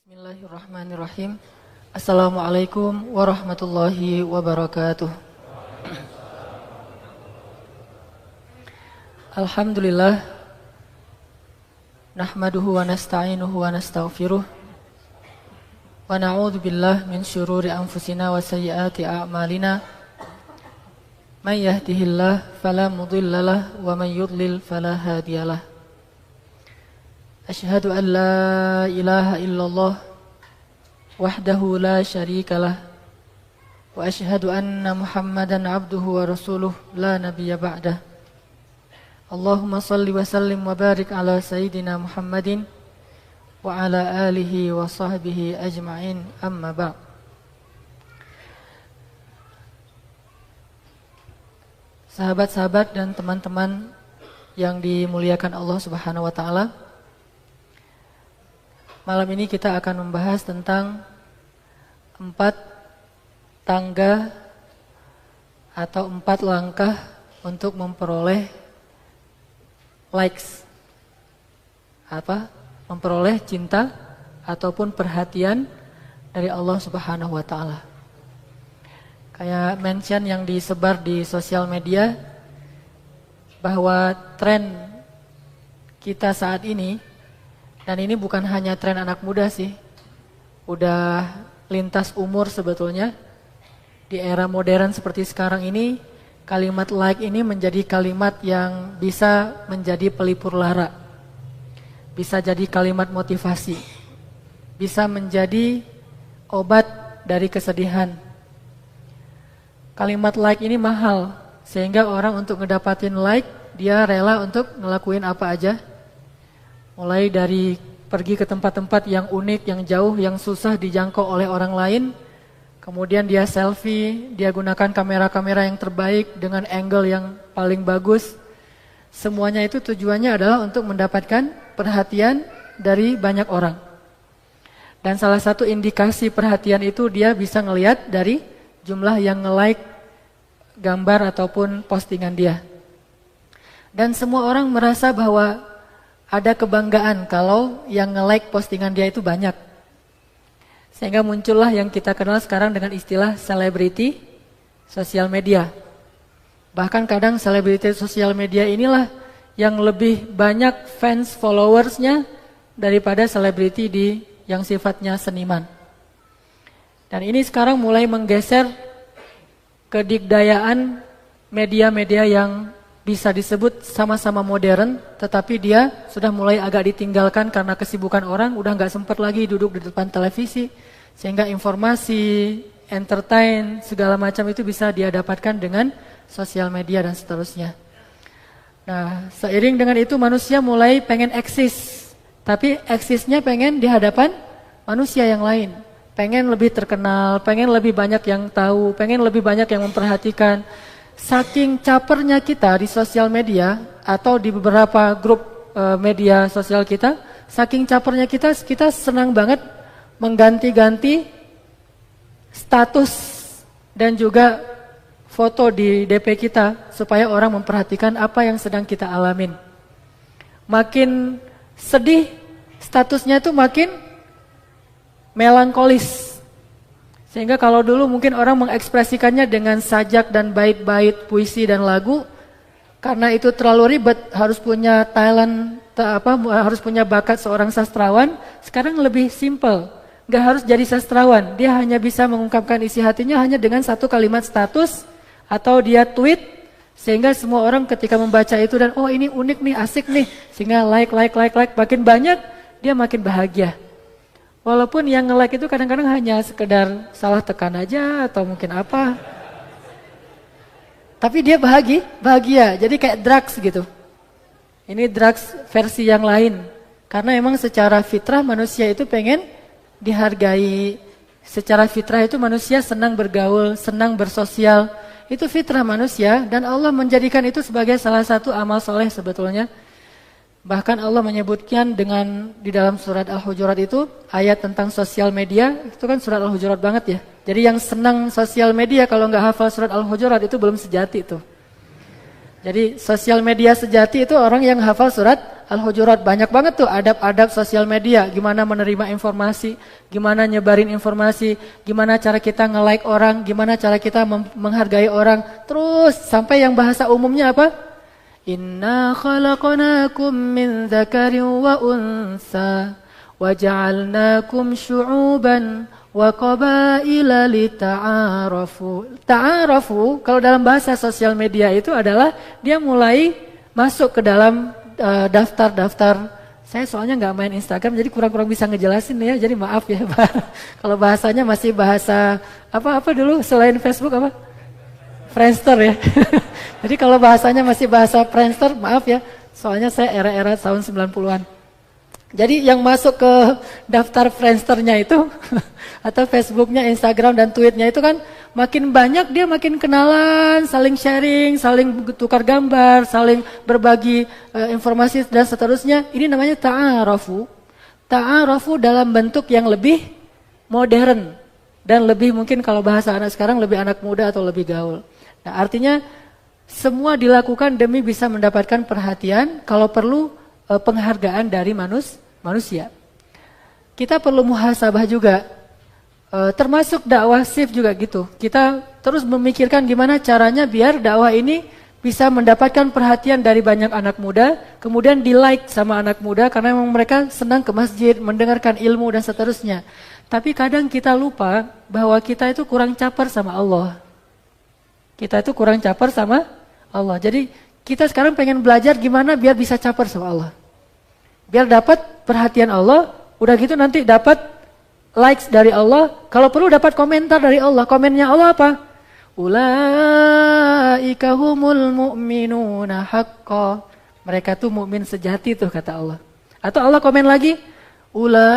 Bismillahirrahmanirrahim. Assalamualaikum warahmatullahi wabarakatuh. Alhamdulillah. Nahmaduhu wa nasta'inuhu wa nastaghfiruh. Wa na'udzu billahi min syururi anfusina wa sayyiati a'malina. May yahdihillahu fala mudilla lahu wa may yudlil fala hadiyalah. Asyhadu an la ilaha illallah wahdahu la syarikalah wa asyhadu anna Muhammadan abduhu wa rasuluh la nabiyya ba'dah. Allahumma salli wa sallim wa barik ala sayyidina Muhammadin wa ala alihi wa sahbihi ajma'in, amma ba'. Sahabat-sahabat dan teman-teman yang dimuliakan Allah Subhanahu wa taala, malam ini kita akan membahas tentang 4 tangga atau 4 langkah untuk memperoleh likes. Memperoleh cinta ataupun perhatian dari Allah Subhanahu wa taala. Kayak mention yang disebar di sosial media bahwa tren kita saat ini, dan ini bukan hanya tren anak muda sih, udah lintas umur sebetulnya. Di era modern seperti sekarang ini, kalimat like ini menjadi kalimat yang bisa menjadi pelipur lara, bisa jadi kalimat motivasi, bisa menjadi obat dari kesedihan. Kalimat like ini mahal, sehingga orang untuk ngedapatin like, dia rela untuk ngelakuin apa aja. Mulai dari pergi ke tempat-tempat yang unik, yang jauh, yang susah dijangkau oleh orang lain. Kemudian dia selfie, dia gunakan kamera-kamera yang terbaik dengan angle yang paling bagus. Semuanya itu tujuannya adalah untuk mendapatkan perhatian dari banyak orang. Dan salah satu indikasi perhatian itu dia bisa ngelihat dari jumlah yang nge-like gambar ataupun postingan dia. Dan semua orang merasa bahwa ada kebanggaan kalau yang nge-like postingan dia itu banyak. Sehingga muncullah yang kita kenal sekarang dengan istilah selebriti sosial media. Bahkan kadang selebriti sosial media inilah yang lebih banyak fans followersnya daripada selebriti yang sifatnya seniman. Dan ini sekarang mulai menggeser kedikdayaan media-media yang bisa disebut sama-sama modern, tetapi dia sudah mulai agak ditinggalkan karena kesibukan orang, udah gak sempat lagi duduk di depan televisi, sehingga informasi, entertain, segala macam itu bisa dia dapatkan dengan sosial media dan seterusnya. Nah, seiring dengan itu manusia mulai pengen eksis, tapi eksisnya pengen di hadapan manusia yang lain. Pengen lebih terkenal, pengen lebih banyak yang tahu, pengen lebih banyak yang memperhatikan. Saking capernya kita di sosial media atau di beberapa grup media sosial kita, saking capernya kita senang banget mengganti-ganti status dan juga foto di DP kita supaya orang memperhatikan apa yang sedang kita alamin. Makin sedih, statusnya itu makin melankolis. Sehingga kalau dulu mungkin orang mengekspresikannya dengan sajak dan bait-bait, puisi dan lagu, karena itu terlalu ribet, harus punya talent, harus punya bakat seorang sastrawan. Sekarang lebih simple, nggak harus jadi sastrawan, dia hanya bisa mengungkapkan isi hatinya hanya dengan 1 kalimat status atau dia tweet, sehingga semua orang ketika membaca itu dan oh ini unik nih, asik nih, sehingga like, makin banyak dia makin bahagia. Walaupun yang nge-like itu kadang-kadang hanya sekedar salah tekan aja atau mungkin apa. Tapi dia bahagia. Jadi kayak drugs gitu. Ini drugs versi yang lain. Karena emang secara fitrah manusia itu pengen dihargai. Secara fitrah itu manusia senang bergaul, senang bersosial. Itu fitrah manusia dan Allah menjadikan itu sebagai salah satu amal soleh sebetulnya. Bahkan Allah menyebutkan di dalam surat Al-Hujurat itu ayat tentang sosial media, itu kan surat Al-Hujurat banget ya. Jadi yang senang sosial media kalau nggak hafal surat Al-Hujurat itu belum sejati tuh. Jadi sosial media sejati itu orang yang hafal surat Al-Hujurat. Banyak banget tuh adab-adab sosial media. Gimana menerima informasi, gimana nyebarin informasi, gimana cara kita nge-like orang, gimana cara kita menghargai orang. Terus sampai yang bahasa umumnya apa? Inna khalaqnakum min dzakarin wa unsa wa ja'alnakum syu'uban wa qabaila lita'arafu. Ta'arafu kalau dalam bahasa sosial media itu adalah dia mulai masuk ke dalam daftar-daftar. Saya soalnya nggak main Instagram jadi kurang-kurang bisa ngejelasin ya. Jadi maaf ya Pak. Kalau bahasanya masih bahasa apa dulu selain Facebook apa? Friendster ya. Jadi kalau bahasanya masih bahasa Friendster, maaf ya. Soalnya saya era-era tahun 90-an. Jadi yang masuk ke daftar Friendster-nya itu atau Facebooknya, Instagram dan tweetnya itu kan makin banyak dia makin kenalan, saling sharing, saling tukar gambar, saling berbagi informasi dan seterusnya. Ini namanya ta'arafu. Ta'arafu dalam bentuk yang lebih modern dan lebih mungkin kalau bahasa anak sekarang lebih anak muda atau lebih gaul. Nah, artinya semua dilakukan demi bisa mendapatkan perhatian, kalau perlu penghargaan dari manusia. Kita perlu muhasabah juga, termasuk dakwah shift juga gitu. Kita terus memikirkan gimana caranya biar dakwah ini bisa mendapatkan perhatian dari banyak anak muda, kemudian di-like sama anak muda karena memang mereka senang ke masjid, mendengarkan ilmu dan seterusnya. Tapi kadang kita lupa bahwa kita itu kurang caper sama Allah. Kita itu kurang caper sama Allah. Jadi kita sekarang pengen belajar gimana biar bisa caper sama Allah. Biar dapat perhatian Allah, udah gitu nanti dapat likes dari Allah, kalau perlu dapat komentar dari Allah. Komennya Allah apa? Ulaika humul mu'minuna haqqa. Mereka tuh mukmin sejati tuh kata Allah. Atau Allah komen lagi, ulaika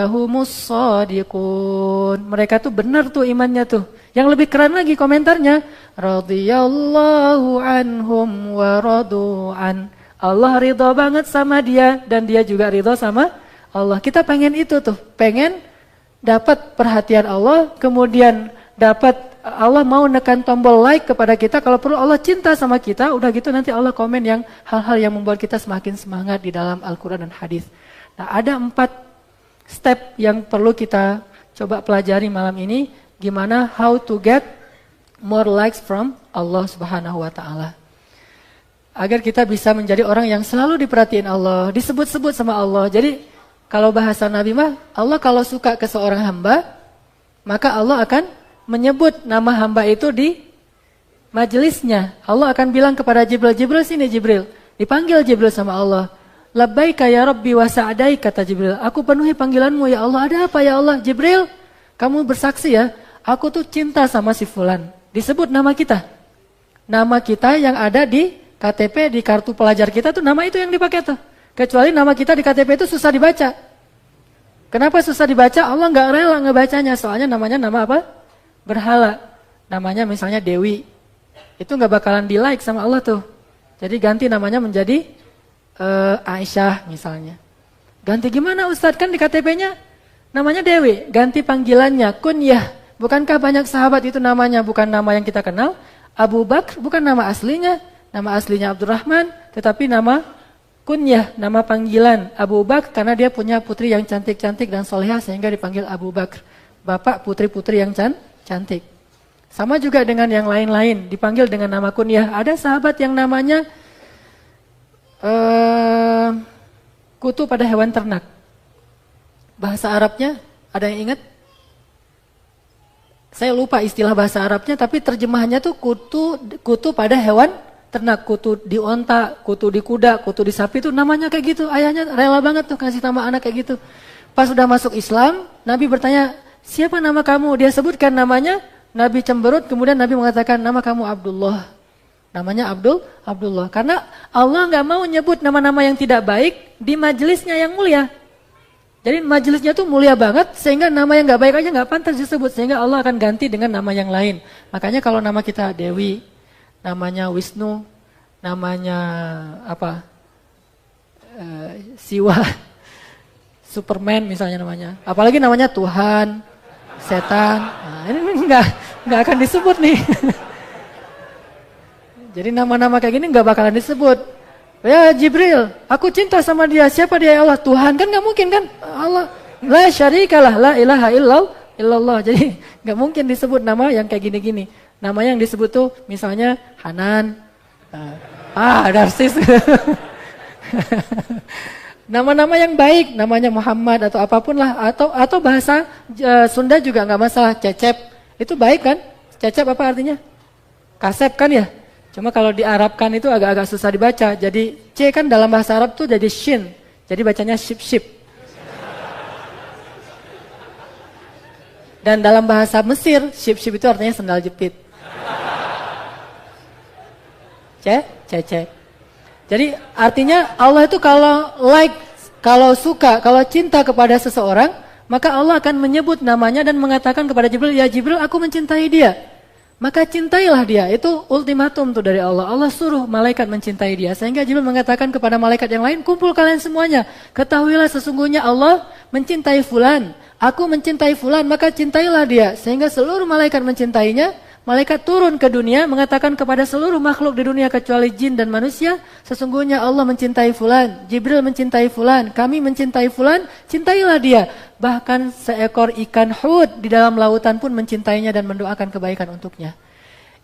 humus shadiqun. Mereka tuh benar tuh imannya tuh. Yang lebih keren lagi komentarnya, radhiyallahu anhum wa radu'an. Allah ridho banget sama dia dan dia juga ridho sama Allah. Kita pengen itu tuh, pengen dapat perhatian Allah, kemudian dapat Allah mau nekan tombol like kepada kita. Kalau perlu Allah cinta sama kita, udah gitu nanti Allah komen yang hal-hal yang membuat kita semakin semangat di dalam Al-Quran dan hadis. Nah, ada 4 step yang perlu kita coba pelajari malam ini. Gimana how to get more likes from Allah Subhanahu wa Ta'ala. Agar kita bisa menjadi orang yang selalu diperhatiin Allah, disebut-sebut sama Allah. Jadi kalau bahasa Nabi mah, Allah kalau suka ke seorang hamba, maka Allah akan menyebut nama hamba itu di majelisnya. Allah akan bilang kepada Jibril, Jibril sini Jibril. Dipanggil Jibril sama Allah. Labbaika ya Rabbi wa sa'adai kata Jibril. Aku penuhi panggilanmu ya Allah. Ada apa ya Allah? Jibril, kamu bersaksi ya. Aku tuh cinta sama si fulan. Disebut nama kita. Nama kita yang ada di KTP, di kartu pelajar kita tuh nama itu yang dipakai tuh. Kecuali nama kita di KTP itu susah dibaca. Kenapa susah dibaca? Allah nggak rela ngebacanya. Soalnya namanya nama apa? Berhala. Namanya misalnya Dewi. Itu nggak bakalan di like sama Allah tuh. Jadi ganti namanya menjadi Aisyah misalnya. Ganti gimana Ustadz? Kan di KTP-nya namanya Dewi. Ganti panggilannya kunyah. Bukankah banyak sahabat itu namanya bukan nama yang kita kenal? Abu Bakar bukan nama aslinya. Nama aslinya Abdurrahman, tetapi nama kunyah, nama panggilan Abu Bakar karena dia punya putri yang cantik-cantik dan solehah sehingga dipanggil Abu Bakar. Bapak putri-putri yang cantik. Sama juga dengan yang lain-lain, dipanggil dengan nama kunyah. Ada sahabat yang namanya kutu pada hewan ternak. Bahasa Arabnya, ada yang ingat? Saya lupa istilah bahasa Arabnya, tapi terjemahannya tuh kutu pada hewan ternak, kutu di onta, kutu di kuda, kutu di sapi itu namanya kayak gitu. Ayahnya rela banget tuh kasih nama anak kayak gitu. Pas sudah masuk Islam, Nabi bertanya, siapa nama kamu? Dia sebutkan namanya, Nabi cemberut, kemudian Nabi mengatakan, nama kamu Abdullah. Namanya Abdullah. Karena Allah nggak mau nyebut nama-nama yang tidak baik di majelisnya yang mulia. Jadi majelisnya tuh mulia banget, sehingga nama yang nggak baik aja nggak pantas disebut. Sehingga Allah akan ganti dengan nama yang lain. Makanya kalau nama kita Dewi, namanya Wisnu, namanya apa? Siwa, Superman misalnya namanya. Apalagi namanya Tuhan, setan. Nah, ini nggak akan disebut nih. Jadi nama-nama kayak gini nggak bakalan disebut. Ya Jibril, aku cinta sama dia. Siapa dia ya Allah? Tuhan kan nggak mungkin kan? Allah. La syarikalah, la ilaha illallah. Jadi nggak mungkin disebut nama yang kayak gini-gini. Nama yang disebut tuh misalnya Hanan. Narsis. Nama-nama yang baik, namanya Muhammad atau apapun lah. Atau bahasa Sunda juga nggak masalah. Cecep, itu baik kan? Cecep apa artinya? Kasep kan ya? Cuma kalau diarabkan itu agak-agak susah dibaca. Jadi C kan dalam bahasa Arab tuh jadi shin. Jadi bacanya ship. Dan dalam bahasa Mesir, ship itu artinya sendal jepit. Cecek. Jadi artinya Allah itu kalau like, kalau suka, kalau cinta kepada seseorang, maka Allah akan menyebut namanya dan mengatakan kepada Jibril, ya Jibril aku mencintai dia. Maka cintailah dia, itu ultimatum tuh dari Allah. Allah suruh malaikat mencintai dia. Sehingga Jibril mengatakan kepada malaikat yang lain, kumpul kalian semuanya. Ketahuilah sesungguhnya Allah mencintai fulan. Aku mencintai fulan, maka cintailah dia. Sehingga seluruh malaikat mencintainya. Malaikat turun ke dunia mengatakan kepada seluruh makhluk di dunia kecuali jin dan manusia. Sesungguhnya Allah mencintai fulan. Jibril mencintai fulan. Kami mencintai fulan, cintailah dia. Bahkan seekor ikan hud di dalam lautan pun mencintainya dan mendoakan kebaikan untuknya.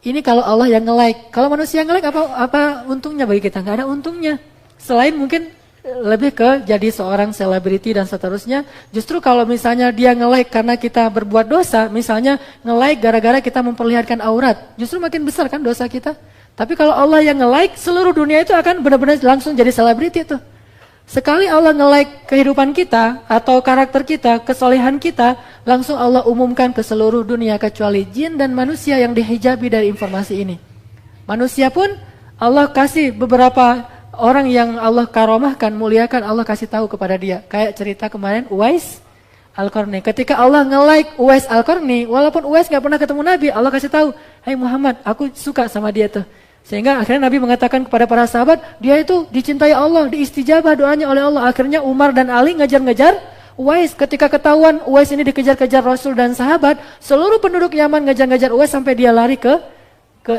Ini kalau Allah yang nge-like. Kalau manusia yang nge-like apa untungnya bagi kita? Nggak ada untungnya. Selain mungkin lebih ke jadi seorang selebriti dan seterusnya. Justru kalau misalnya dia nge-like karena kita berbuat dosa, misalnya nge-like gara-gara kita memperlihatkan aurat, justru makin besar kan dosa kita. Tapi kalau Allah yang nge-like, seluruh dunia itu akan benar-benar langsung jadi selebriti tuh. Sekali Allah nge-like kehidupan kita atau karakter kita, kesolehan kita, langsung Allah umumkan ke seluruh dunia kecuali jin dan manusia yang dihijabi dari informasi ini. Manusia pun Allah kasih beberapa orang yang Allah karomahkan, muliakan, Allah kasih tahu kepada dia. Kayak cerita kemarin Uwais Al-Qarni. Ketika Allah nge-like Uwais Al-Qarni, walaupun Uwais gak pernah ketemu Nabi, Allah kasih tahu, hai Muhammad, aku suka sama dia tuh. Sehingga akhirnya Nabi mengatakan kepada para sahabat, dia itu dicintai Allah, diistijabah doanya oleh Allah. Akhirnya Umar dan Ali ngejar-ngejar Uwais. Ketika ketahuan Uwais ini dikejar-kejar Rasul dan sahabat, seluruh penduduk Yaman ngejar-ngejar Uwais sampai dia lari ke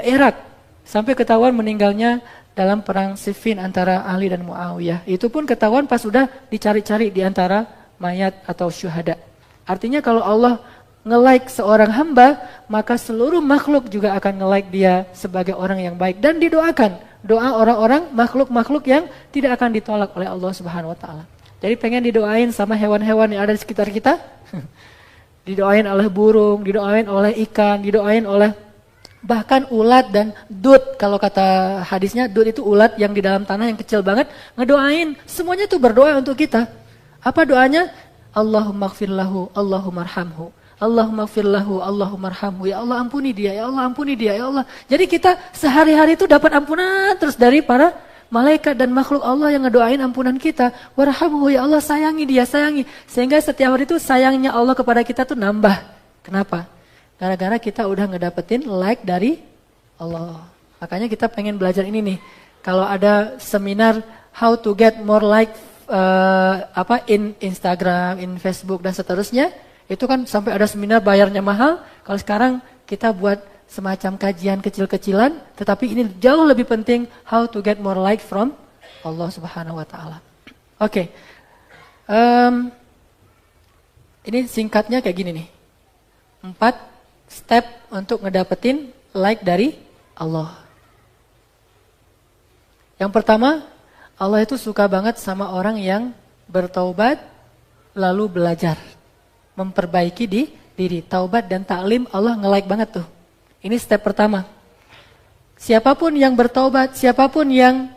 Irak. Sampai ketahuan meninggalnya dalam perang Siffin antara Ali dan Muawiyah. Itu pun ketahuan pas sudah dicari-cari di antara mayat atau syuhada. Artinya kalau Allah nge-like seorang hamba, maka seluruh makhluk juga akan nge-like dia sebagai orang yang baik. Dan didoakan. Doa orang-orang, makhluk-makhluk yang tidak akan ditolak oleh Allah Subhanahu wa Ta'ala. Jadi pengen didoain sama hewan-hewan yang ada di sekitar kita. Didoain oleh burung, didoain oleh ikan, didoain oleh bahkan ulat dan dut. Kalau kata hadisnya, dut itu ulat yang di dalam tanah yang kecil banget, ngedoain. Semuanya itu berdoa untuk kita. Apa doanya? Allahumma gfir lahu, Allahumma arhamhu. Allahumma gfir lahu, Allahumma arhamhu. Ya Allah ampuni dia, ya Allah ampuni dia, ya Allah. Jadi kita sehari-hari itu dapat ampunan terus dari para malaikat dan makhluk Allah yang ngedoain ampunan kita. Warhamhu, ya Allah sayangi dia, sayangi. Sehingga setiap hari itu sayangnya Allah kepada kita tuh nambah. Kenapa? Gara-gara kita udah ngedapetin like dari Allah. Makanya kita pengen belajar ini nih. Kalau ada seminar how to get more like in Instagram, in Facebook dan seterusnya, itu kan sampai ada seminar bayarnya mahal. Kalau sekarang kita buat semacam kajian kecil-kecilan, tetapi ini jauh lebih penting how to get more like from Allah Subhanahu wa Ta'ala. Oke. Ini singkatnya kayak gini nih. 4 step untuk ngedapetin like dari Allah. Yang pertama, Allah itu suka banget sama orang yang bertaubat lalu belajar. Memperbaiki diri. Taubat dan taklim Allah nge-like banget tuh. Ini step pertama. Siapapun yang bertaubat, siapapun yang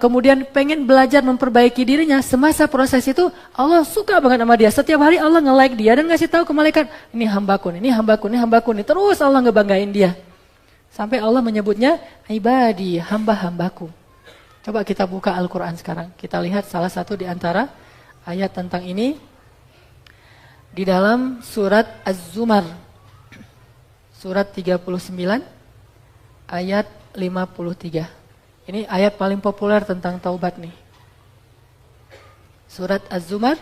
kemudian pengen belajar memperbaiki dirinya, semasa proses itu Allah suka banget sama dia. Setiap hari Allah nge-like dia dan ngasih tahu ke malaikat, ini hambaku, ini hambaku, ini hambaku, ini terus Allah ngebanggain dia. Sampai Allah menyebutnya ibadi, hamba-hambaku. Coba kita buka Al-Quran sekarang. Kita lihat salah satu di antara ayat tentang ini di dalam surat Az-Zumar. Surat 39 ayat 53. Ini ayat paling populer tentang taubat nih. Surat Az-Zumar,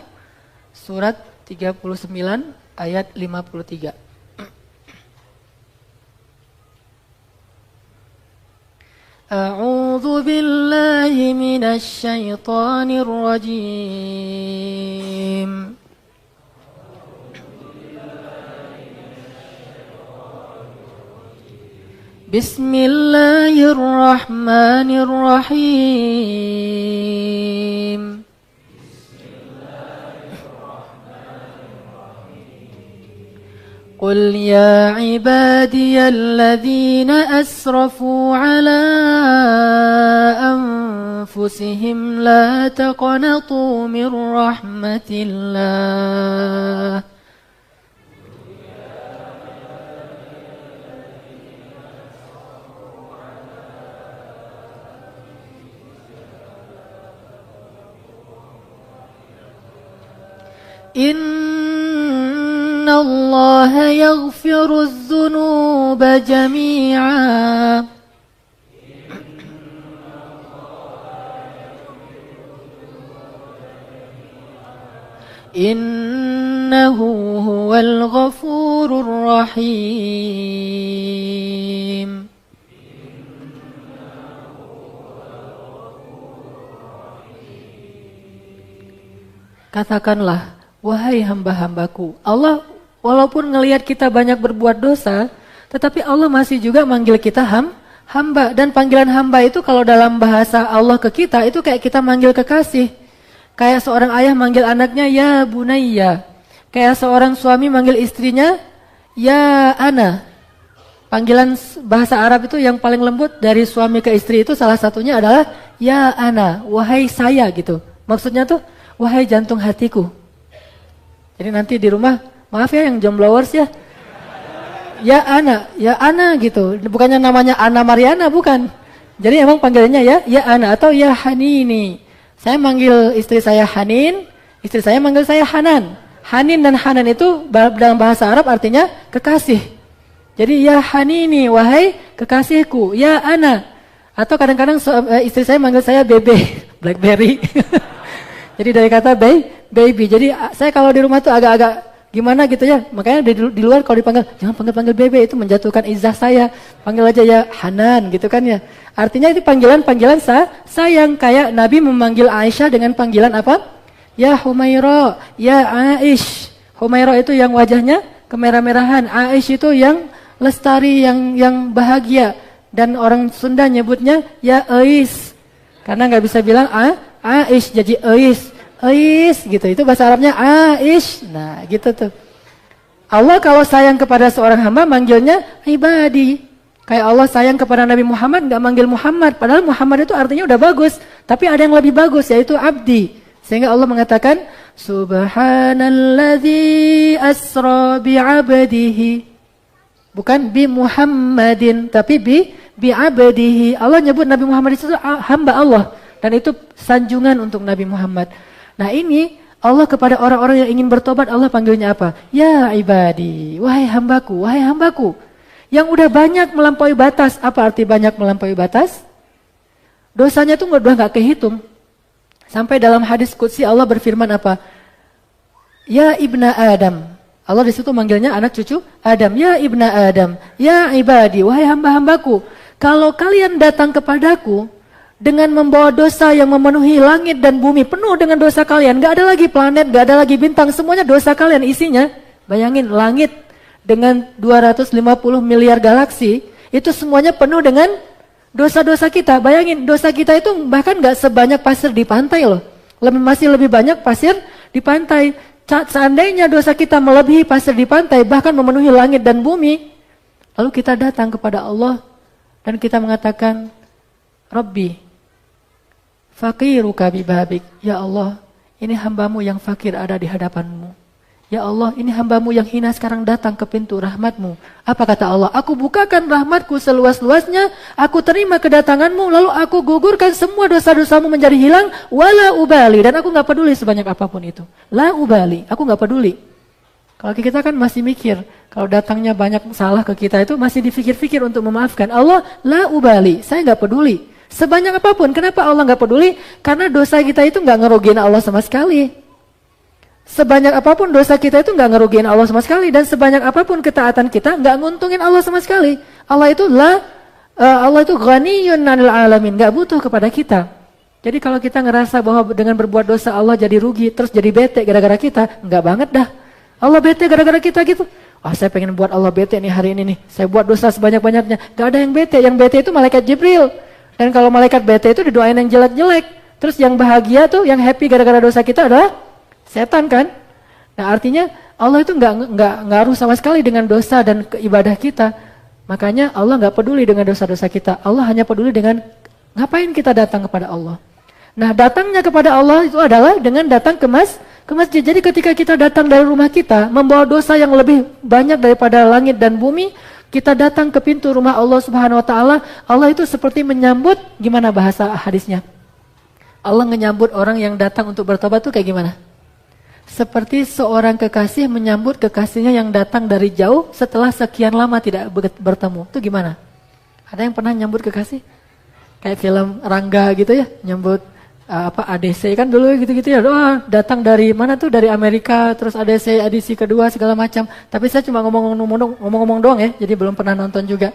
surat 39 ayat 53. A'udzu أعوذ بالله من الشيطان الرجيم بسم الله الرحمن الرحيم قل يا عبادي الذين أسرفوا على أنفسهم لا تقنطوا من رحمة الله إن الله يغفر الذنوب جميعا إنه هو الغفور الرحيم. Katakanlah, wahai hamba-hambaku, Allah walaupun ngelihat kita banyak berbuat dosa, tetapi Allah masih juga manggil kita hamba. Dan panggilan hamba itu kalau dalam bahasa Allah ke kita, itu kayak kita manggil kekasih. Kayak seorang ayah manggil anaknya, ya bunayya. Kayak seorang suami manggil istrinya, ya ana. Panggilan bahasa Arab itu yang paling lembut dari suami ke istri itu salah satunya adalah, ya ana, wahai saya gitu. Maksudnya tuh, wahai jantung hatiku. Jadi nanti di rumah, maaf ya yang jomblowers ya ana gitu. Bukannya namanya Ana Mariana, bukan. Jadi emang panggilannya ya ana atau ya Hanini. Saya manggil istri saya Hanin, istri saya manggil saya Hanan. Hanin dan Hanan itu dalam bahasa Arab artinya kekasih. Jadi ya Hanini, wahai kekasihku, ya ana. Atau kadang-kadang istri saya manggil saya Bebe, Blackberry. Jadi dari kata baby. Jadi saya kalau di rumah tuh agak-agak gimana gitu ya. Makanya di luar kalau dipanggil, jangan panggil Bebe, itu menjatuhkan izah saya. Panggil aja ya Hanan gitu kan ya. Artinya itu panggilan sayang. Kayak Nabi memanggil Aisyah dengan panggilan apa? Ya Humaira, ya Aish. Humaira itu yang wajahnya kemerah-merahan. Aish itu yang lestari, yang bahagia. Dan orang Sunda nyebutnya ya Ais. Karena nggak bisa bilang Aish jadi Ais gitu. Itu bahasa Arabnya Aish. Nah, gitu tuh. Allah kalau sayang kepada seorang hamba manggilnya ibadi. Kayak Allah sayang kepada Nabi Muhammad enggak manggil Muhammad, padahal Muhammad itu artinya udah bagus, tapi ada yang lebih bagus yaitu abdi. Sehingga Allah mengatakan subhanalladzi asra bi'abdihi. Bukan bi Muhammadin, tapi bi abdihi. Allah nyebut Nabi Muhammad itu hamba Allah. Dan itu sanjungan untuk Nabi Muhammad. Nah ini Allah kepada orang-orang yang ingin bertobat, Allah panggilnya apa? Ya ibadi, wahai hambaku, wahai hambaku. Yang udah banyak melampaui batas. Apa arti banyak melampaui batas? Dosanya tuh udah gak kehitung. Sampai dalam hadis qudsi Allah berfirman apa? Ya ibna Adam. Allah disitu manggilnya anak cucu Adam. Ya ibna Adam, ya ibadi, wahai hamba-hambaku. Kalau kalian datang kepadaku dengan membawa dosa yang memenuhi langit dan bumi, penuh dengan dosa kalian, gak ada lagi planet, gak ada lagi bintang, semuanya dosa kalian isinya. Bayangin langit dengan 250 miliar galaksi, itu semuanya penuh dengan dosa-dosa kita. Bayangin, dosa kita itu bahkan gak sebanyak pasir di pantai loh. Masih lebih banyak pasir di pantai. Seandainya dosa kita melebihi pasir di pantai, bahkan memenuhi langit dan bumi, lalu kita datang kepada Allah dan kita mengatakan, Rabbi, faqiruka bibabik. Ya Allah, ini hambamu yang fakir ada di hadapanmu. Ya Allah, ini hambamu yang hina sekarang datang ke pintu rahmatmu. Apa kata Allah? Aku bukakan rahmatku seluas-luasnya, aku terima kedatanganmu, lalu aku gugurkan semua dosa-dosamu menjadi hilang, wala ubali. Dan aku gak peduli sebanyak apapun itu. La ubali, aku gak peduli. Kalau kita kan masih mikir, kalau datangnya banyak salah ke kita itu masih dipikir-pikir untuk memaafkan. Allah, la ubali, saya gak peduli. Sebanyak apapun, kenapa Allah gak peduli? Karena dosa kita itu gak ngerugiin Allah sama sekali. Sebanyak apapun dosa kita itu gak ngerugiin Allah sama sekali. Dan sebanyak apapun ketaatan kita gak nguntungin Allah sama sekali. Allah itu Allah itu ghaniyun 'anil alamin, nggak butuh kepada kita. Jadi kalau kita ngerasa bahwa dengan berbuat dosa Allah jadi rugi, terus jadi bete gara-gara kita, nggak banget dah. Allah bete gara-gara kita gitu. Saya pengen buat Allah bete nih hari ini nih. Saya buat dosa sebanyak-banyaknya. Gak ada yang bete. Yang bete itu malaikat Jibril. Dan kalau malaikat bete itu didoain yang jelek-jelek. Terus yang bahagia tuh, yang happy gara-gara dosa kita adalah setan kan. Nah artinya Allah itu nggak ngaruh sama sekali dengan dosa dan ibadah kita. Makanya Allah nggak peduli dengan dosa-dosa kita. Allah hanya peduli dengan ngapain kita datang kepada Allah. Nah datangnya kepada Allah itu adalah dengan datang ke masjid. Jadi ketika kita datang dari rumah kita membawa dosa yang lebih banyak daripada langit dan bumi, kita datang ke pintu rumah Allah Subhanahu wa taala, Allah itu seperti menyambut, gimana bahasa hadisnya? Allah menyambut orang yang datang untuk bertobat itu kayak gimana? Seperti seorang kekasih menyambut kekasihnya yang datang dari jauh setelah sekian lama tidak bertemu. Itu gimana? Ada yang pernah nyambut kekasih? Kayak film Rangga gitu ya, nyambut ADC kan dulu gitu-gitu ya. Datang dari mana tuh? Dari Amerika, terus ADC edisi kedua segala macam. Tapi saya cuma ngomong-ngomong doang ya, jadi belum pernah nonton juga.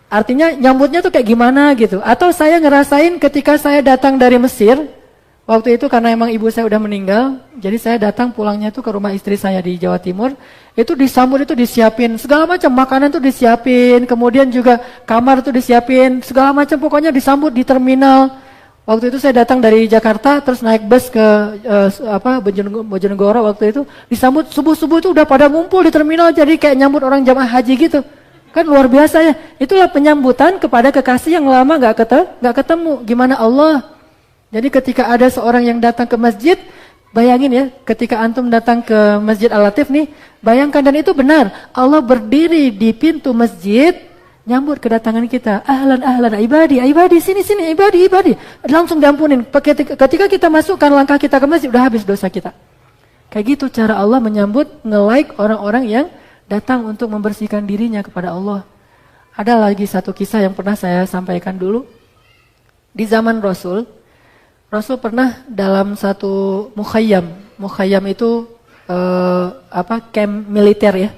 Artinya nyambutnya tuh kayak gimana gitu. Atau saya ngerasain ketika saya datang dari Mesir, waktu itu karena emang ibu saya udah meninggal, jadi saya datang pulangnya tuh ke rumah istri saya di Jawa Timur. Itu disambut, itu disiapin segala macam makanan tuh disiapin, kemudian juga kamar tuh disiapin, segala macam pokoknya disambut di terminal. Waktu itu saya datang dari Jakarta, terus naik bus ke Bojonegoro waktu itu, disambut subuh-subuh itu udah pada ngumpul di terminal, jadi kayak nyambut orang jamaah haji gitu. Kan luar biasa ya. Itulah penyambutan kepada kekasih yang lama gak ketemu. Gimana Allah? Jadi ketika ada seorang yang datang ke masjid, bayangin ya, ketika antum datang ke Masjid Al-Latif nih, bayangkan, dan itu benar. Allah berdiri di pintu masjid, nyambut kedatangan kita. Ahlan ibadi, sini ibadi. Langsung diampunin. Ketika kita masukkan langkah kita ke masjid, udah habis dosa kita. Kayak gitu cara Allah menyambut, nge-like orang-orang yang datang untuk membersihkan dirinya kepada Allah. Ada lagi satu kisah yang pernah saya sampaikan dulu. Di zaman Rasul pernah dalam satu mukhayyam. Mukhayyam itu camp militer ya.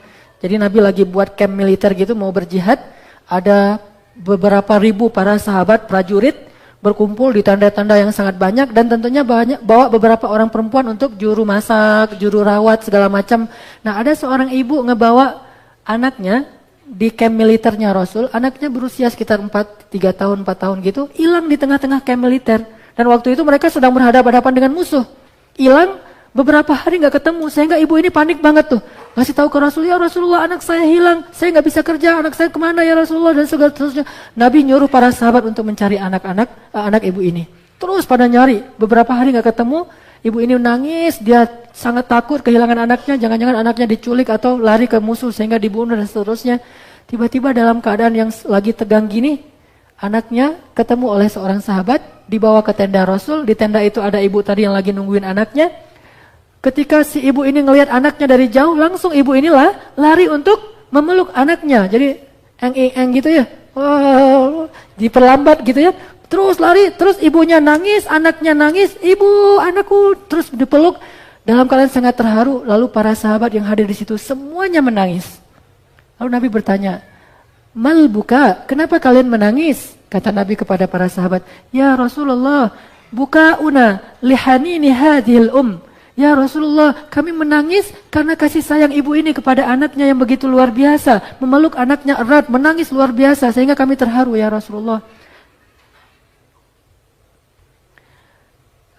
Jadi Nabi lagi buat camp militer gitu, mau berjihad. Ada beberapa ribu para sahabat prajurit berkumpul di tanda-tanda yang sangat banyak, dan tentunya bawa beberapa orang perempuan untuk juru masak, juru rawat segala macam. Nah ada seorang ibu ngebawa anaknya di camp militernya Rasul. Anaknya berusia sekitar 3 tahun 4 tahun gitu, hilang di tengah-tengah camp militer. Dan waktu itu mereka sedang berhadapan-hadapan dengan musuh. Hilang beberapa hari nggak ketemu, sehingga ibu ini panik banget tuh. Ngasih tahu ke Rasul, ya Rasulullah anak saya hilang, saya nggak bisa kerja, anak saya kemana ya Rasulullah, dan segala seterusnya. Nabi nyuruh para sahabat untuk mencari anak ibu ini. Terus pada nyari, beberapa hari nggak ketemu, ibu ini nangis, dia sangat takut kehilangan anaknya, jangan-jangan anaknya diculik atau lari ke musuh sehingga dibunuh dan seterusnya. Tiba-tiba dalam keadaan yang lagi tegang gini, anaknya ketemu oleh seorang sahabat, dibawa ke tenda Rasul. Di tenda itu ada ibu tadi yang lagi nungguin anaknya. Ketika si ibu ini ngelihat anaknya dari jauh, langsung ibu inilah lari untuk memeluk anaknya. Jadi eng gitu ya, diperlambat gitu ya. Terus lari, terus ibunya nangis, anaknya nangis, ibu anakku, terus dipeluk. Dalam keadaan sangat terharu, lalu para sahabat yang hadir di situ semuanya menangis. Lalu Nabi bertanya, mal buka, kenapa kalian menangis? Kata Nabi kepada para sahabat, ya Rasulullah, bukauna lihanini hadhil Ya Rasulullah, kami menangis karena kasih sayang ibu ini kepada anaknya yang begitu luar biasa. Memeluk anaknya erat, menangis luar biasa sehingga kami terharu ya Rasulullah.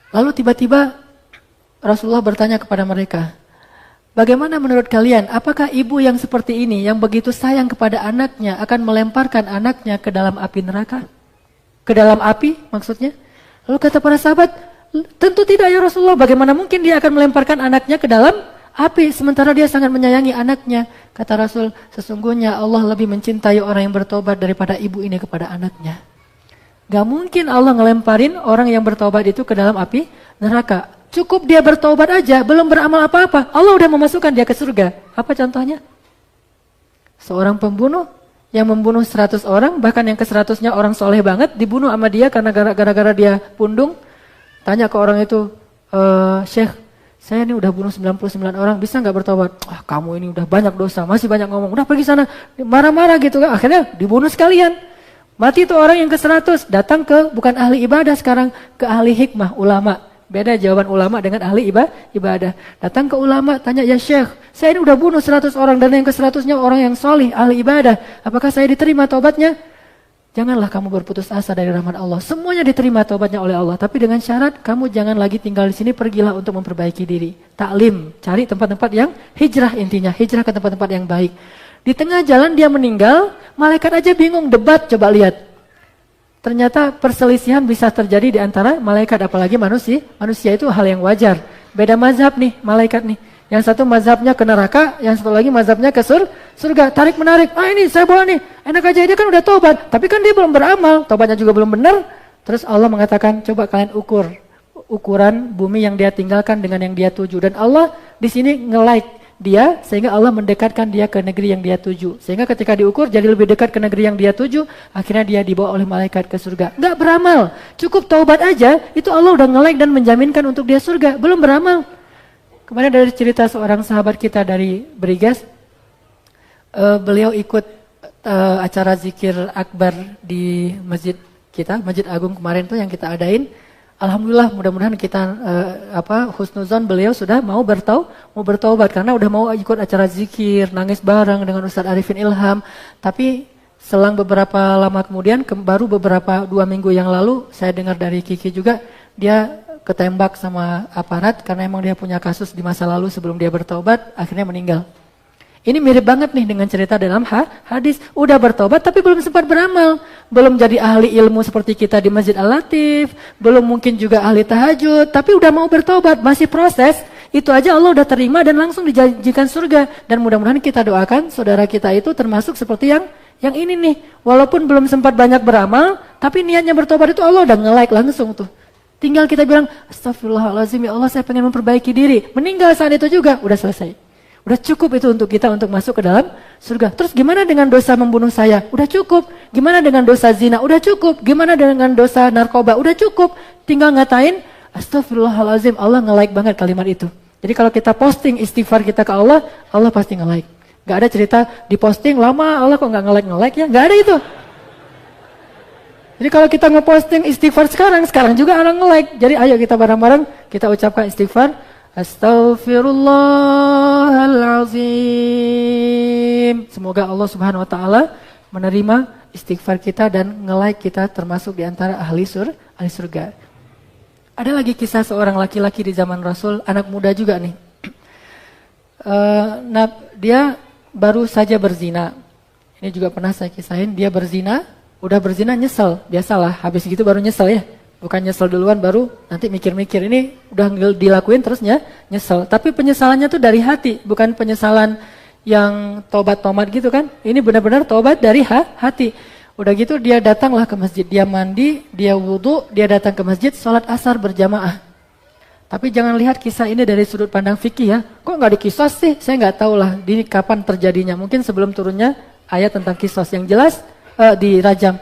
Lalu tiba-tiba Rasulullah bertanya kepada mereka, bagaimana menurut kalian, apakah ibu yang seperti ini, yang begitu sayang kepada anaknya, akan melemparkan anaknya ke dalam api neraka? Ke dalam api maksudnya? Lalu kata para sahabat, tentu tidak ya Rasulullah, bagaimana mungkin dia akan melemparkan anaknya ke dalam api, sementara dia sangat menyayangi anaknya. Kata Rasul, sesungguhnya Allah lebih mencintai orang yang bertobat daripada ibu ini kepada anaknya. Gak mungkin Allah ngelemparin orang yang bertobat itu ke dalam api neraka. Cukup dia bertobat aja, belum beramal apa-apa, Allah udah memasukkan dia ke surga. Apa contohnya? Seorang pembunuh yang membunuh 100 orang, bahkan yang ke-100-nya orang soleh banget, dibunuh sama dia karena gara-gara dia pundung. Tanya ke orang itu, Syekh, saya ini udah bunuh 99 orang, bisa gak bertobat? Kamu ini udah banyak dosa, masih banyak ngomong, udah pergi sana, marah-marah gitu kan, akhirnya dibunuh sekalian. Mati itu orang yang ke-100, datang ke bukan ahli ibadah sekarang, ke ahli hikmah, ulama. Beda jawaban ulama dengan ahli ibadah. Datang ke ulama, tanya, ya Syekh, saya ini udah bunuh 100 orang dan yang ke-100-nya orang yang solih, ahli ibadah. Apakah saya diterima taubatnya? Janganlah kamu berputus asa dari rahmat Allah. Semuanya diterima taubatnya oleh Allah. Tapi dengan syarat kamu jangan lagi tinggal di sini, pergilah untuk memperbaiki diri. Taklim, cari tempat-tempat yang hijrah intinya. Hijrah ke tempat-tempat yang baik. Di tengah jalan dia meninggal, malaikat aja bingung, debat, coba lihat. Ternyata perselisihan bisa terjadi di antara malaikat, apalagi manusia. Manusia itu hal yang wajar. Beda mazhab nih, malaikat nih. Yang satu mazhabnya ke neraka, yang satu lagi mazhabnya ke surga. Tarik menarik, ini saya bawa nih. Enak aja, dia kan udah taubat, tapi kan dia belum beramal. Taubatnya juga belum benar. Terus Allah mengatakan, coba kalian ukur. Ukuran bumi yang dia tinggalkan dengan yang dia tuju. Dan Allah di sini nge-like dia, sehingga Allah mendekatkan dia ke negeri yang dia tuju. Sehingga ketika diukur jadi lebih dekat ke negeri yang dia tuju, akhirnya dia dibawa oleh malaikat ke surga. Nggak beramal, cukup taubat aja, itu Allah udah nge-like dan menjaminkan untuk dia surga. Belum beramal. Kemarin dari cerita seorang sahabat kita dari Briges, beliau ikut acara zikir akbar di masjid kita, Masjid Agung kemarin tuh yang kita adain. Alhamdulillah, mudah-mudahan kita husnuzon beliau sudah mau bertaubat karena udah mau ikut acara zikir, nangis bareng dengan Ustadz Arifin Ilham. Tapi selang beberapa lama kemudian, baru beberapa 2 minggu yang lalu, saya dengar dari Kiki juga, dia ketembak sama aparat karena emang dia punya kasus di masa lalu sebelum dia bertaubat, akhirnya meninggal. Ini mirip banget nih dengan cerita dalam hadis. Udah bertobat tapi belum sempat beramal. Belum jadi ahli ilmu seperti kita di Masjid Al-Latif. Belum mungkin juga ahli tahajud. Tapi udah mau bertobat, masih proses. Itu aja Allah udah terima dan langsung dijanjikan surga. Dan mudah-mudahan kita doakan saudara kita itu termasuk seperti yang ini nih. Walaupun belum sempat banyak beramal, tapi niatnya bertobat itu Allah udah nge-like langsung tuh. Tinggal kita bilang, astagfirullahaladzim ya Allah, saya pengen memperbaiki diri. Meninggal saat itu juga, udah selesai. Udah cukup itu untuk kita untuk masuk ke dalam surga. Terus gimana dengan dosa membunuh saya? Udah cukup. Gimana dengan dosa zina? Udah cukup. Gimana dengan dosa narkoba? Udah cukup. Tinggal ngatain, astagfirullahaladzim, Allah nge-like banget kalimat itu. Jadi kalau kita posting istighfar kita ke Allah, Allah pasti nge-like. Gak ada cerita di posting lama Allah kok gak nge-like ya. Gak ada itu. Jadi kalau kita nge-posting istighfar sekarang juga orang nge-like. Jadi ayo kita bareng-bareng kita ucapkan istighfar. Astaghfirullahalazim. Semoga Allah Subhanahu wa taala menerima istighfar kita dan nge-like kita termasuk di antara ahli surga. Ada lagi kisah seorang laki-laki di zaman Rasul, anak muda juga nih. Dia baru saja berzina. Ini juga pernah saya kisahin, dia berzina, udah berzina nyesel, biasalah habis gitu baru nyesel ya. Bukan nyesel duluan baru nanti mikir-mikir, ini udah dilakuin terusnya nyesel. Tapi penyesalannya tuh dari hati, bukan penyesalan yang tobat-tobat gitu kan. Ini benar-benar tobat dari hati. Udah gitu dia datanglah ke masjid, dia mandi, dia wudhu, dia datang ke masjid, sholat asar berjamaah. Tapi jangan lihat kisah ini dari sudut pandang fikih ya. Kok nggak dikisas sih? Saya nggak tahu lah ini kapan terjadinya. Mungkin sebelum turunnya ayat tentang kisos yang jelas dirajam.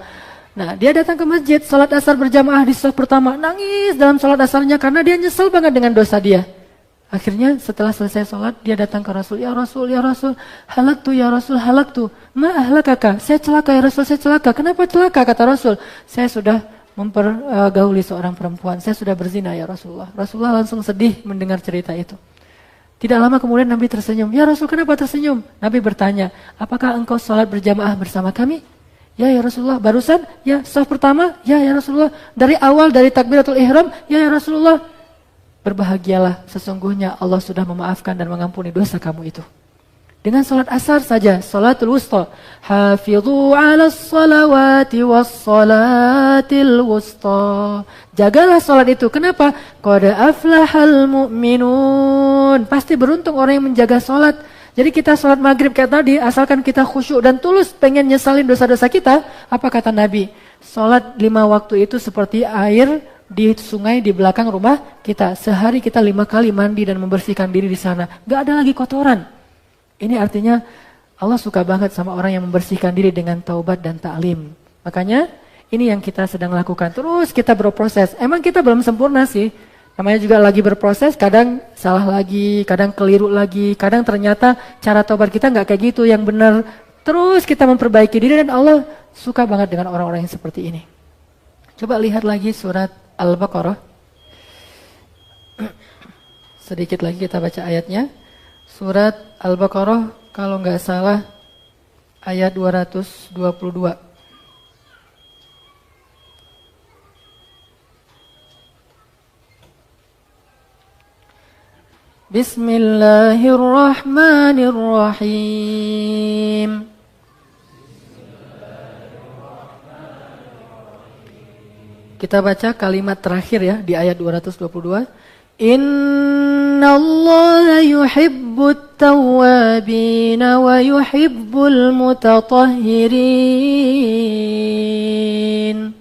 Nah, dia datang ke masjid, sholat asar berjamaah di saf pertama, nangis dalam sholat asarnya karena dia nyesel banget dengan dosa dia. Akhirnya setelah selesai sholat, dia datang ke Rasul, ya Rasul, halaktu ya Rasul, halaktu. Ma ahlakaka, saya celaka ya Rasul, saya celaka. Kenapa celaka? Kata Rasul, saya sudah mempergauli seorang perempuan, saya sudah berzina ya Rasulullah. Rasulullah langsung sedih mendengar cerita itu. Tidak lama kemudian Nabi tersenyum, ya Rasul kenapa tersenyum? Nabi bertanya, apakah engkau sholat berjamaah bersama kami? Ya Rasulullah, barusan, ya saf pertama, ya Rasulullah, dari awal, dari takbiratul ihram, ya Rasulullah. Berbahagialah, sesungguhnya Allah sudah memaafkan dan mengampuni dosa kamu itu. Dengan sholat asar saja, sholatul wusta. Hafidhu ala salawati was salatil wusta. Jagalah sholat itu, kenapa? Qad aflahal mu'minun. Pasti beruntung orang yang menjaga sholat. Jadi kita sholat maghrib kayak tadi, asalkan kita khusyuk dan tulus pengen nyesalin dosa-dosa kita, apa kata Nabi? Sholat 5 waktu itu seperti air di sungai di belakang rumah kita. Sehari kita 5 kali mandi dan membersihkan diri di sana. Gak ada lagi kotoran. Ini artinya Allah suka banget sama orang yang membersihkan diri dengan taubat dan ta'lim. Makanya ini yang kita sedang lakukan. Terus kita berproses. Emang kita belum sempurna sih. Namanya juga lagi berproses, kadang salah lagi, kadang keliru lagi, kadang ternyata cara taubat kita nggak kayak gitu yang benar. terus kita memperbaiki diri, dan Allah suka banget dengan orang-orang yang seperti ini. Coba lihat lagi surat Al-Baqarah. Sedikit lagi kita baca ayatnya. Surat Al-Baqarah kalau nggak salah ayat 222. Bismillahirrahmanirrahim. Kita baca kalimat terakhir ya di ayat 222. Innallaha yuhibbut tawwabin wa yuhibbul mutatahhirin.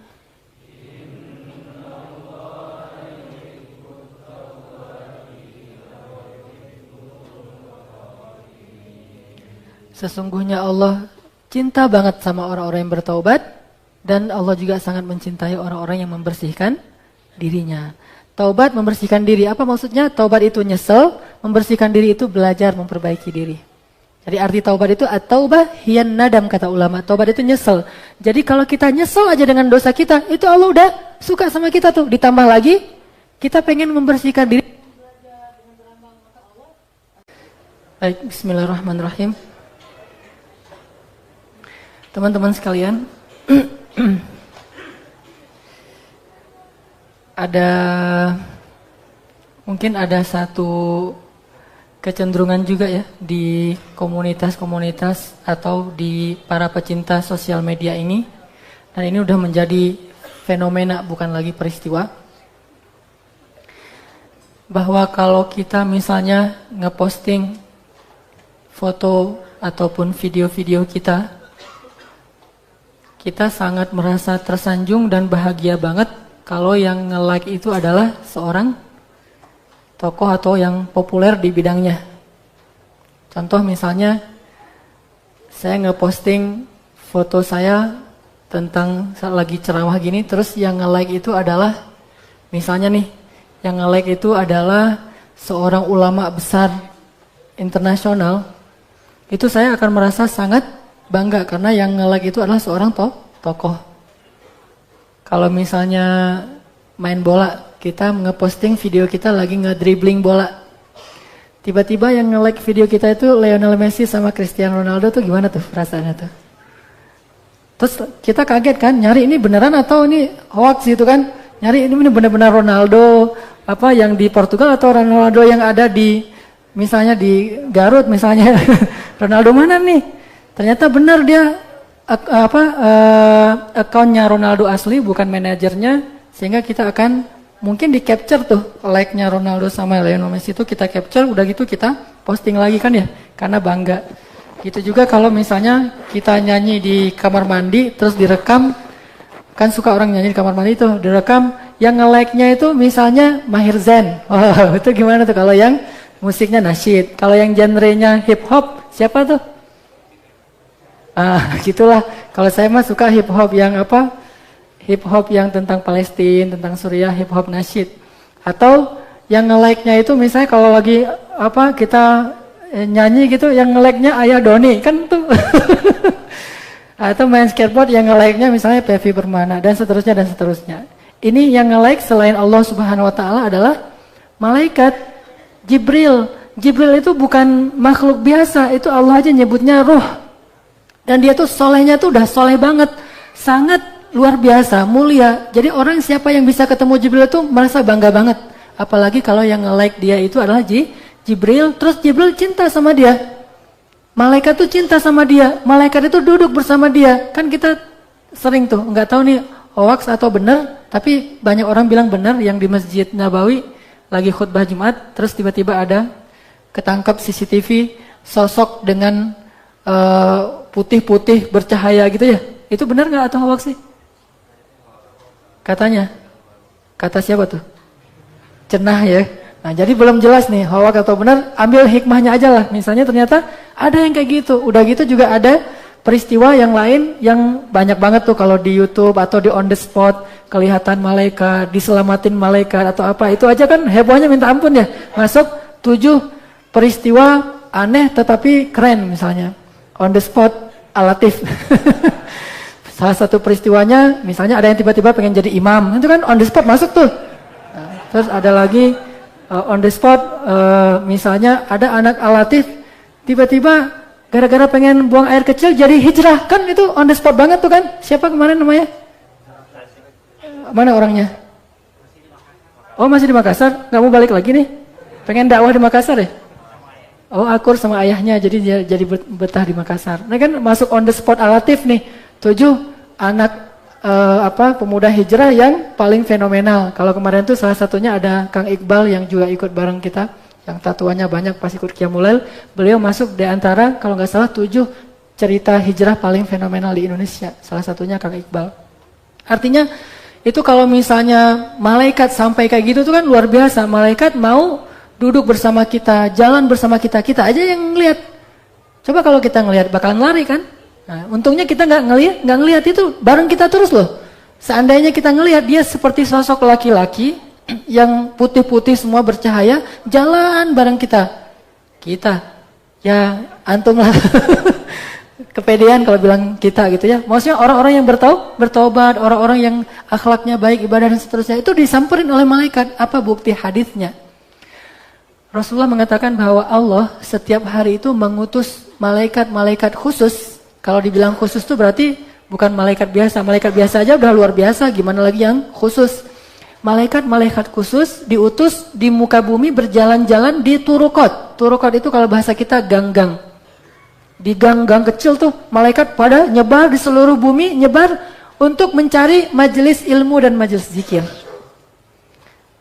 Sesungguhnya Allah cinta banget sama orang-orang yang bertaubat, dan Allah juga sangat mencintai orang-orang yang membersihkan dirinya. Taubat membersihkan diri, apa maksudnya? Taubat itu nyesel, membersihkan diri itu belajar memperbaiki diri. Jadi arti taubat itu at-taubah hiyan nadam, kata ulama. Taubat itu nyesel. Jadi kalau kita nyesel aja dengan dosa kita, itu Allah udah suka sama kita tuh. Ditambah lagi, kita pengen membersihkan diri. Baik, bismillahirrahmanirrahim. Teman-teman sekalian, mungkin ada satu kecenderungan juga ya di komunitas-komunitas atau di para pecinta sosial media ini, dan ini udah menjadi fenomena, bukan lagi peristiwa, bahwa kalau kita misalnya ngeposting foto ataupun video-video kita sangat merasa tersanjung dan bahagia banget kalau yang nge-like itu adalah seorang tokoh atau yang populer di bidangnya. Contoh misalnya, saya nge-posting foto saya tentang lagi ceramah gini, terus yang nge-like itu adalah, misalnya nih, yang nge-like itu adalah seorang ulama besar internasional, itu saya akan merasa sangat bangga karena yang nge-like itu adalah seorang tokoh. Kalau misalnya main bola, kita nge-posting video kita lagi nge-dribbling bola. Tiba-tiba yang nge-like video kita itu Lionel Messi sama Cristiano Ronaldo, tuh gimana tuh perasaannya tuh? Terus kita kaget kan, nyari ini beneran atau ini hoax gitu kan? Nyari ini benar-benar Ronaldo apa yang di Portugal atau Ronaldo yang ada di misalnya di Garut misalnya. Ronaldo mana nih? Ternyata benar dia akunnya Ronaldo asli, bukan manajernya, sehingga kita akan mungkin di capture tuh like-nya Ronaldo sama Lionel Messi itu kita capture, udah gitu kita posting lagi kan ya, karena bangga. Gitu juga kalau misalnya kita nyanyi di kamar mandi terus direkam, kan suka orang nyanyi di kamar mandi itu direkam, yang nge-like-nya itu misalnya Maher Zain. Oh, itu gimana tuh kalau yang musiknya nasyid, kalau yang genrenya hip hop siapa tuh? Gitulah. Kalau saya mah suka hip hop yang apa? Hip hop yang tentang Palestina, tentang Suriah, hip hop nasyid. Atau yang nge-like-nya itu misalnya kalau lagi apa kita nyanyi gitu, yang nge-like-nya Ayah Doni kan tuh. Atau main skateboard yang nge-like-nya misalnya Pevi Permana dan seterusnya dan seterusnya. Ini yang nge-like selain Allah Subhanahu wa taala adalah malaikat Jibril. Jibril itu bukan makhluk biasa, itu Allah aja nyebutnya ruh. Dan dia tuh solehnya tuh udah soleh banget, sangat luar biasa, mulia. Jadi orang siapa yang bisa ketemu Jibril tuh merasa bangga banget. Apalagi kalau yang nge-like dia itu adalah Jibril, terus Jibril cinta sama dia. Malaikat tuh cinta sama dia, malaikat itu duduk bersama dia. Kan kita sering tuh, nggak tahu nih hoax atau benar, tapi banyak orang bilang benar yang di Masjid Nabawi lagi khutbah Jumat, terus tiba-tiba ada ketangkap CCTV sosok dengan putih-putih bercahaya gitu ya. Itu benar nggak atau hoax sih? Katanya. Kata siapa tuh? Cenah ya. Nah, jadi belum jelas nih hoax atau benar, ambil hikmahnya aja lah. Misalnya ternyata ada yang kayak gitu. Udah gitu juga ada peristiwa yang lain yang banyak banget tuh kalau di YouTube atau di on the spot kelihatan malaikat, diselamatin malaikat atau apa. Itu aja kan hebohnya minta ampun ya. Masuk 7 peristiwa aneh tetapi keren misalnya. On the spot Al-Latif. Salah satu peristiwanya, misalnya ada yang tiba-tiba pengen jadi imam, itu kan on the spot masuk tuh. Terus ada lagi on the spot, misalnya ada anak Al-Latif, tiba-tiba gara-gara pengen buang air kecil jadi hijrah, kan itu on the spot banget tuh kan. Siapa kemarin namanya? Mana orangnya? Oh masih di Makassar, nggak mau balik lagi nih? Pengen dakwah di Makassar ya? Oh akur sama ayahnya, jadi dia jadi betah di Makassar. Nah kan masuk on the spot Al-Latif nih, 7 anak pemuda hijrah yang paling fenomenal. Kalau kemarin tuh salah satunya ada Kang Iqbal yang juga ikut bareng kita, yang tatuannya banyak pas ikut Qiyamul Lail. Beliau masuk di antara kalau nggak salah 7 cerita hijrah paling fenomenal di Indonesia. Salah satunya Kang Iqbal. Artinya itu kalau misalnya malaikat sampai kayak gitu tuh kan luar biasa. Malaikat mau duduk bersama kita, jalan bersama kita, kita aja yang ngelihat. Coba kalau kita ngelihat bakalan lari kan? Nah, untungnya kita nggak ngelihat itu bareng kita terus loh. Seandainya kita ngelihat dia seperti sosok laki-laki yang putih-putih semua bercahaya, jalan bareng kita. Kita, ya antum lah. Kepedean kalau bilang kita gitu ya. Maksudnya orang-orang yang bertobat, orang-orang yang akhlaknya baik, ibadah dan seterusnya itu disamperin oleh malaikat. Apa bukti hadisnya? Rasulullah mengatakan bahwa Allah setiap hari itu mengutus malaikat-malaikat khusus. Kalau dibilang khusus itu berarti bukan malaikat biasa. Malaikat biasa aja udah luar biasa, gimana lagi yang khusus. Malaikat-malaikat khusus diutus di muka bumi berjalan-jalan di turukot. Turukot itu kalau bahasa kita gang-gang. Di gang-gang kecil tuh malaikat pada nyebar di seluruh bumi, nyebar untuk mencari majelis ilmu dan majelis zikir.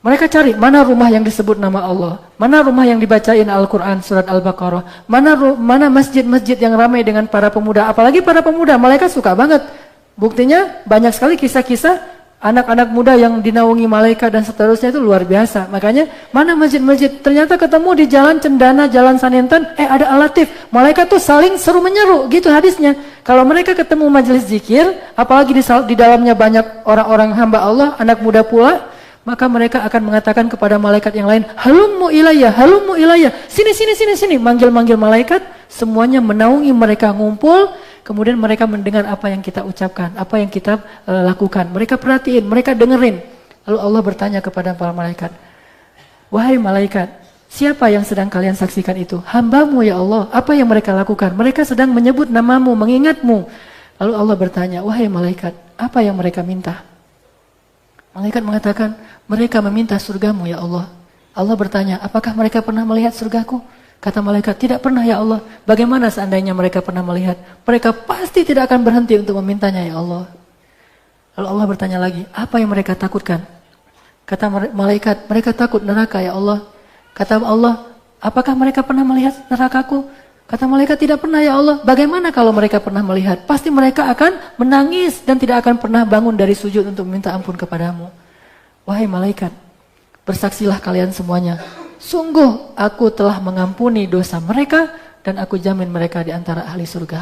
Mereka cari mana rumah yang disebut nama Allah, mana rumah yang dibacain Al-Quran surat Al-Baqarah, mana masjid-masjid yang ramai dengan para pemuda. Apalagi para pemuda, malaikat suka banget. Buktinya banyak sekali kisah-kisah anak-anak muda yang dinaungi malaikat dan seterusnya itu luar biasa. Makanya mana masjid-masjid, ternyata ketemu di jalan Cendana, jalan Sanintan, ada Al-Latif. Malaikat tuh saling seru menyeru, gitu hadisnya. Kalau mereka ketemu majelis zikir, apalagi di dalamnya banyak orang-orang hamba Allah, anak muda pula, maka mereka akan mengatakan kepada malaikat yang lain, halummu ilayya, sini, manggil-manggil malaikat, semuanya menaungi mereka ngumpul. Kemudian mereka mendengar apa yang kita ucapkan, apa yang kita lakukan. Mereka perhatiin, mereka dengerin. Lalu Allah bertanya kepada para malaikat, wahai malaikat, siapa yang sedang kalian saksikan itu? Hambamu ya Allah, apa yang mereka lakukan? Mereka sedang menyebut namamu, mengingatmu. Lalu Allah bertanya, wahai malaikat, apa yang mereka minta? Malaikat mengatakan, mereka meminta surgamu ya Allah. Allah bertanya, apakah mereka pernah melihat surgaku? Kata malaikat, tidak pernah ya Allah. Bagaimana seandainya mereka pernah melihat? Mereka pasti tidak akan berhenti untuk memintanya ya Allah. Lalu Allah bertanya lagi, apa yang mereka takutkan? Kata malaikat, mereka takut neraka ya Allah. Kata Allah, apakah mereka pernah melihat nerakaku? Kata malaikat, tidak pernah ya Allah. Bagaimana kalau mereka pernah melihat? Pasti mereka akan menangis dan tidak akan pernah bangun dari sujud untuk meminta ampun kepadamu. Wahai malaikat, bersaksilah kalian semuanya. Sungguh aku telah mengampuni dosa mereka dan aku jamin mereka di antara ahli surga.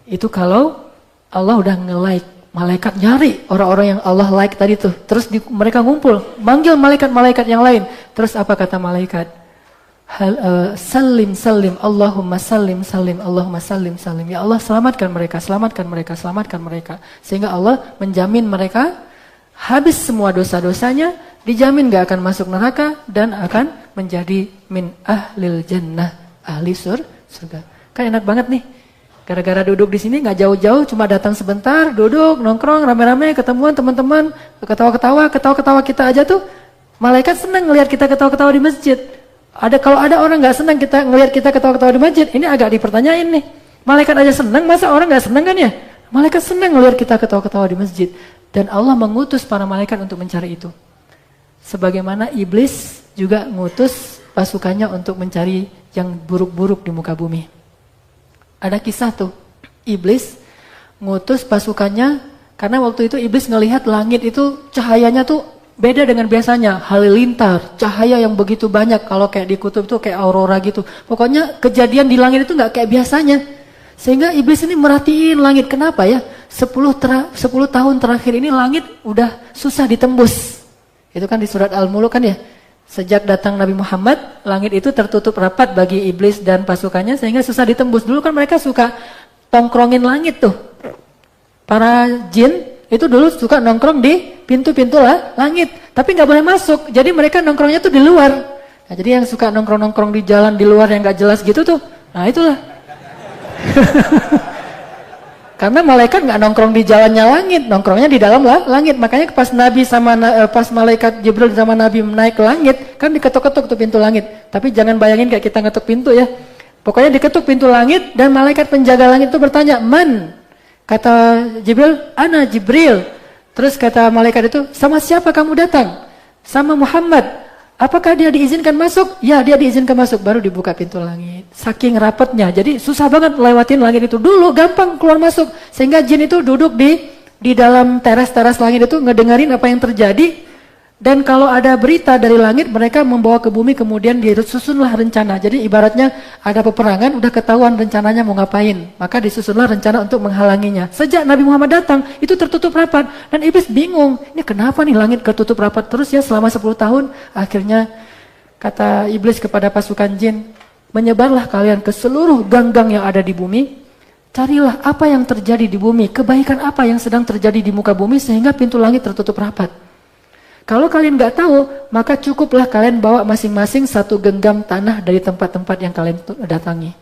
Itu kalau Allah udah nge-like, malaikat nyari orang-orang yang Allah like tadi tuh. Terus mereka ngumpul, manggil malaikat-malaikat yang lain. Terus apa kata malaikat? Salim, Allahumma salim, Allahumma salim. Ya Allah selamatkan mereka. Sehingga Allah menjamin mereka habis semua dosa-dosanya, dijamin gak akan masuk neraka dan akan menjadi min ahlil jannah, ahli surga. Kan enak banget nih. Gara-gara duduk di sini gak jauh-jauh, cuma datang sebentar, duduk, nongkrong, rame-rame, ketemuan teman-teman, ketawa-ketawa kita aja tuh. Malaikat senang ngelihat kita ketawa-ketawa di masjid. Kalau ada orang gak senang kita ngelihat kita ketawa-ketawa di masjid, ini agak dipertanyain nih. Malaikat aja senang, masa orang gak senang kan ya? Malaikat senang ngelihat kita ketawa-ketawa di masjid. Dan Allah mengutus para malaikat untuk mencari itu. Sebagaimana iblis juga ngutus pasukannya untuk mencari yang buruk-buruk di muka bumi. Ada kisah tuh, iblis ngutus pasukannya karena waktu itu iblis ngelihat langit itu cahayanya tuh beda dengan biasanya, halilintar, cahaya yang begitu banyak. Kalau kayak di kutub tuh kayak aurora gitu. Pokoknya kejadian di langit itu nggak kayak biasanya. Sehingga iblis ini merhatiin langit. Kenapa ya? 10 tahun terakhir ini langit udah susah ditembus. Itu kan di surat Al-Muluk kan ya. Sejak datang Nabi Muhammad, langit itu tertutup rapat bagi iblis dan pasukannya sehingga susah ditembus. Dulu kan mereka suka tongkrongin langit tuh. Para jin itu dulu suka nongkrong di pintu-pintu langit, tapi nggak boleh masuk. Jadi mereka nongkrongnya tuh di luar. Nah, jadi yang suka nongkrong-nongkrong di jalan di luar yang nggak jelas gitu tuh, nah itulah. Karena malaikat nggak nongkrong di jalannya langit, nongkrongnya di dalam langit. Makanya pas pas malaikat Jibril sama Nabi naik ke langit, kan diketuk-ketuk tuh pintu langit. Tapi jangan bayangin kayak kita ngetuk pintu ya. Pokoknya diketuk pintu langit dan malaikat penjaga langit itu bertanya, "Man?" Kata Jibril, "Ana Jibril." Terus kata malaikat itu, "Sama siapa kamu datang?" "Sama Muhammad." "Apakah dia diizinkan masuk?" "Ya, dia diizinkan masuk." Baru dibuka pintu langit. Saking rapatnya, jadi susah banget lewatin langit itu. Dulu gampang keluar masuk, sehingga jin itu duduk di dalam teras-teras langit itu ngedengerin apa yang terjadi. Dan kalau ada berita dari langit, mereka membawa ke bumi, kemudian disusunlah rencana. Jadi ibaratnya ada peperangan, udah ketahuan rencananya mau ngapain. Maka disusunlah rencana untuk menghalanginya. Sejak Nabi Muhammad datang, itu tertutup rapat. Dan iblis bingung, ini kenapa nih langit ketutup rapat terus ya selama 10 tahun. Akhirnya kata iblis kepada pasukan jin, "Menyebarlah kalian ke seluruh gang-gang yang ada di bumi. Carilah apa yang terjadi di bumi, kebaikan apa yang sedang terjadi di muka bumi sehingga pintu langit tertutup rapat. Kalau kalian nggak tahu, maka cukuplah kalian bawa masing-masing satu genggam tanah dari tempat-tempat yang kalian datangi."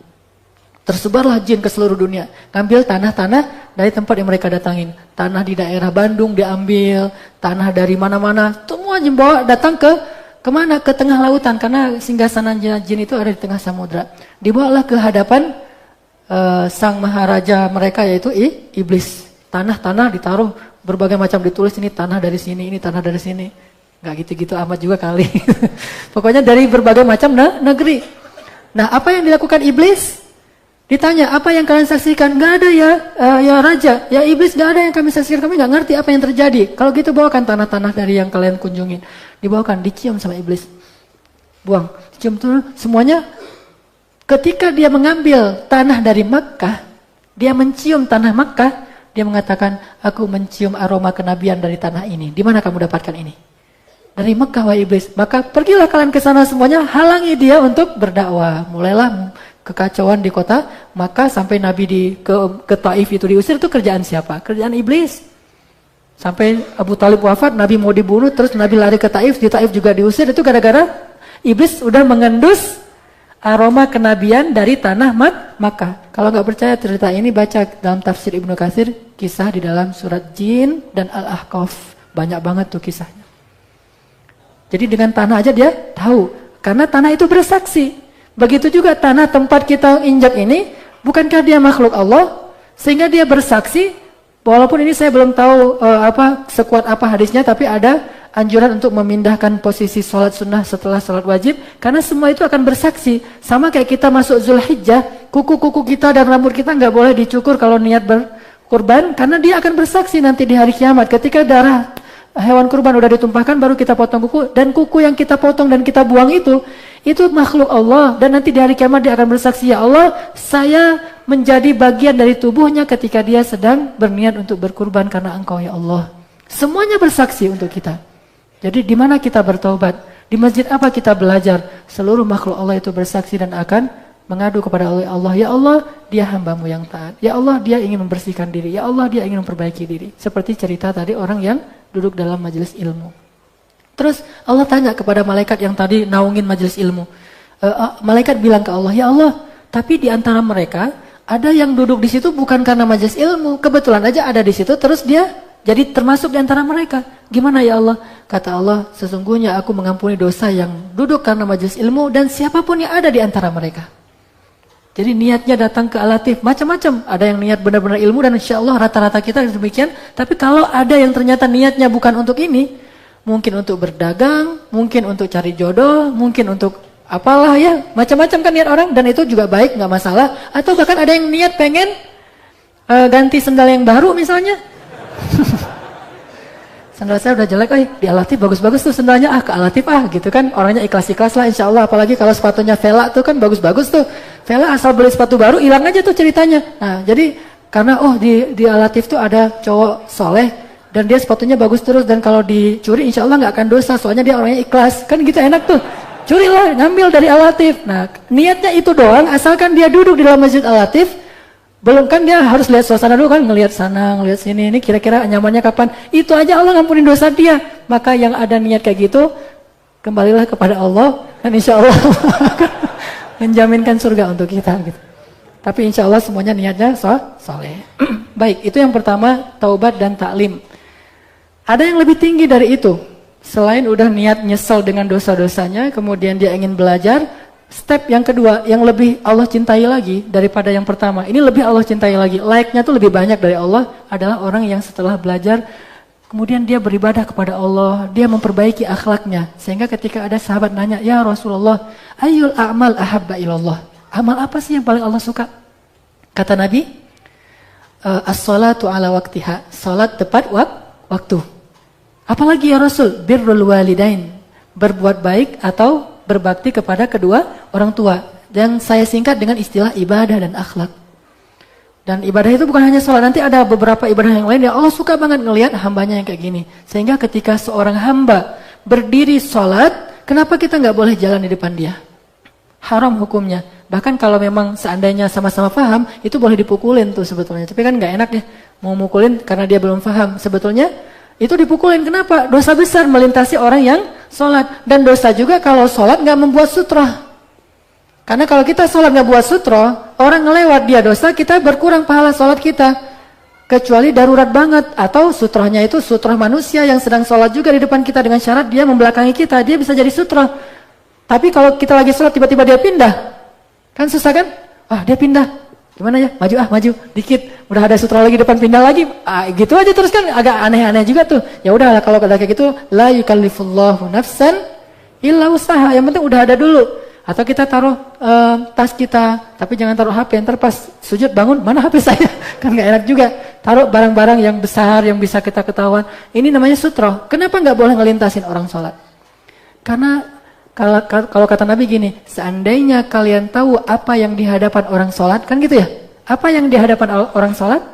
Tersebarlah jin ke seluruh dunia, ngambil tanah-tanah dari tempat yang mereka datangin. Tanah di daerah Bandung diambil, tanah dari mana-mana, semua jin bawa datang kemana? Ke tengah lautan, karena singgasana jin itu ada di tengah samudra. Dibawalah ke hadapan sang maharaja mereka, yaitu iblis. Tanah-tanah ditaruh, berbagai macam ditulis, ini tanah dari sini, ini tanah dari sini. Nggak gitu-gitu amat juga kali. Pokoknya dari berbagai macam negeri. Nah, apa yang dilakukan iblis? Ditanya, apa yang kalian saksikan? Nggak ada ya raja, ya iblis, nggak ada yang kami saksikan, kami nggak ngerti apa yang terjadi. Kalau gitu bawakan tanah-tanah dari yang kalian kunjungin. Dibawakan, dicium sama iblis. Buang, cium tuh semuanya. Ketika dia mengambil tanah dari Makkah, dia mencium tanah Makkah, dia mengatakan, "Aku mencium aroma kenabian dari tanah ini." Di mana kamu dapatkan ini? Dari Mekah, wahai iblis. Maka pergilah kalian ke sana semuanya, halangi dia untuk berdakwah. Mulailah kekacauan di kota Makkah sampai Nabi ke Taif itu diusir. Itu kerjaan siapa? Kerjaan iblis. Sampai Abu Talib wafat, Nabi mau dibunuh, terus Nabi lari ke Taif, di Taif juga diusir. Itu gara-gara iblis udah mengendus aroma kenabian dari tanah Makkah. Kalau nggak percaya cerita ini, baca dalam tafsir Ibnu Katsir, kisah di dalam surat Jin dan Al-Ahqaf. Banyak banget tuh kisahnya. Jadi dengan tanah aja dia tahu, karena tanah itu bersaksi. Begitu juga tanah tempat kita injak ini, bukankah dia makhluk Allah? Sehingga dia bersaksi, walaupun ini saya belum tahu sekuat apa hadisnya, tapi ada anjuran untuk memindahkan posisi sholat sunnah setelah sholat wajib, karena semua itu akan bersaksi. Sama kayak kita masuk Zulhijjah, kuku-kuku kita dan rambut kita nggak boleh dicukur kalau niat berkurban, karena dia akan bersaksi nanti di hari kiamat. Ketika darah hewan kurban udah ditumpahkan, baru kita potong kuku, dan kuku yang kita potong dan kita buang itu makhluk Allah, dan nanti di hari kiamat dia akan bersaksi, "Ya Allah, saya menjadi bagian dari tubuhnya ketika dia sedang berniat untuk berkurban karena Engkau ya Allah." Semuanya bersaksi untuk kita. Jadi di mana kita bertaubat? Di masjid apa kita belajar? Seluruh makhluk Allah itu bersaksi dan akan mengadu kepada Allah. "Ya Allah, dia hambamu yang taat. Ya Allah, dia ingin membersihkan diri. Ya Allah, dia ingin memperbaiki diri." Seperti cerita tadi orang yang duduk dalam majelis ilmu. Terus Allah tanya kepada malaikat yang tadi naungin majelis ilmu. Malaikat bilang ke Allah, "Ya Allah, tapi di antara mereka ada yang duduk di situ bukan karena majelis ilmu. Kebetulan aja ada di situ, terus dia jadi termasuk di antara mereka. Gimana ya Allah?" Kata Allah, "Sesungguhnya aku mengampuni dosa yang duduk karena majelis ilmu dan siapapun yang ada di antara mereka." Jadi niatnya datang ke Al-Latif macam-macam. Ada yang niat benar-benar ilmu, dan insya Allah rata-rata kita demikian. Tapi kalau ada yang ternyata niatnya bukan untuk ini, mungkin untuk berdagang, mungkin untuk cari jodoh, mungkin untuk apalah ya, macam-macam kan niat orang, dan itu juga baik, nggak masalah. Atau bahkan ada yang niat pengen ganti sendal yang baru misalnya. Sandal saya udah jelek, di Al-Latif bagus-bagus tuh sandalnya, ke Al-Latif gitu kan, orangnya ikhlas-ikhlas lah insya Allah. Apalagi kalau sepatunya Vela tuh kan bagus-bagus tuh. Vela asal beli sepatu baru hilang aja tuh ceritanya. Nah jadi karena di Al-Latif tuh ada cowok soleh, dan dia sepatunya bagus terus, dan kalau dicuri insya Allah nggak akan dosa, soalnya dia orangnya ikhlas. Kan gitu enak tuh. Curilah, ngambil dari Al-Latif. Nah, niatnya itu doang, asalkan dia duduk di dalam masjid Al-Latif, belum kan dia harus lihat suasana dulu kan, ngelihat sana, ngelihat sini, ini kira-kira nyamannya kapan. Itu aja Allah ngampunin dosa dia. Maka yang ada niat kayak gitu, kembalilah kepada Allah, dan insya Allah menjaminkan surga untuk kita gitu. Tapi insya Allah semuanya niatnya soleh. Baik, itu yang pertama, taubat dan taklim. Ada yang lebih tinggi dari itu. Selain udah niat nyesel dengan dosa-dosanya, kemudian dia ingin belajar, step yang kedua, yang lebih Allah cintai lagi daripada yang pertama. Ini lebih Allah cintai lagi. Like-nya tuh lebih banyak dari Allah, adalah orang yang setelah belajar, kemudian dia beribadah kepada Allah, dia memperbaiki akhlaknya. Sehingga ketika ada sahabat nanya, ya Rasulullah, ayyul a'mal ahabba ilallah. Amal apa sih yang paling Allah suka? Kata Nabi, as-salatu ala waktiha. Salat tepat waktu. Apalagi ya Rasul? Birrul walidain. Berbuat baik atau berbakti kepada kedua orang tua. Dan saya singkat dengan istilah ibadah dan akhlak. Dan ibadah itu bukan hanya salat. Nanti ada beberapa ibadah yang lain yang Allah suka banget ngelihat hambanya yang kayak gini. Sehingga ketika seorang hamba berdiri salat, kenapa kita nggak boleh jalan di depan dia? Haram hukumnya. Bahkan kalau memang seandainya sama-sama paham, itu boleh dipukulin tuh sebetulnya. Tapi kan nggak enak ya, mau mukulin karena dia belum paham. Sebetulnya itu dipukulin. Kenapa? Dosa besar melintasi orang yang sholat. Dan dosa juga kalau sholat nggak membuat sutra. Karena kalau kita sholat nggak buat sutra, orang ngelewat dia dosa, kita berkurang pahala sholat kita. Kecuali darurat banget. Atau sutranya itu sutra manusia yang sedang sholat juga di depan kita dengan syarat dia membelakangi kita. Dia bisa jadi sutra. Tapi kalau kita lagi sholat tiba-tiba dia pindah, kan susah kan? Dia pindah, gimana ya? Maju dikit, udah ada sutra lagi depan, pindah lagi, gitu aja terus kan, agak aneh-aneh juga tuh. Ya udah kalau kayak gitu, la yukallifullahu nafsan illa usaha. Yang penting udah ada dulu. Atau kita taruh tas kita, tapi jangan taruh HP. Ntar pas sujud bangun, mana HP saya? Kan nggak enak juga. Taruh barang-barang yang besar yang bisa kita ketahuan. Ini namanya sutra. Kenapa nggak boleh ngelintasin orang sholat? Karena kalau kata Nabi gini, seandainya kalian tahu apa yang di hadapan orang sholat, kan gitu ya? Apa yang di hadapan orang sholat?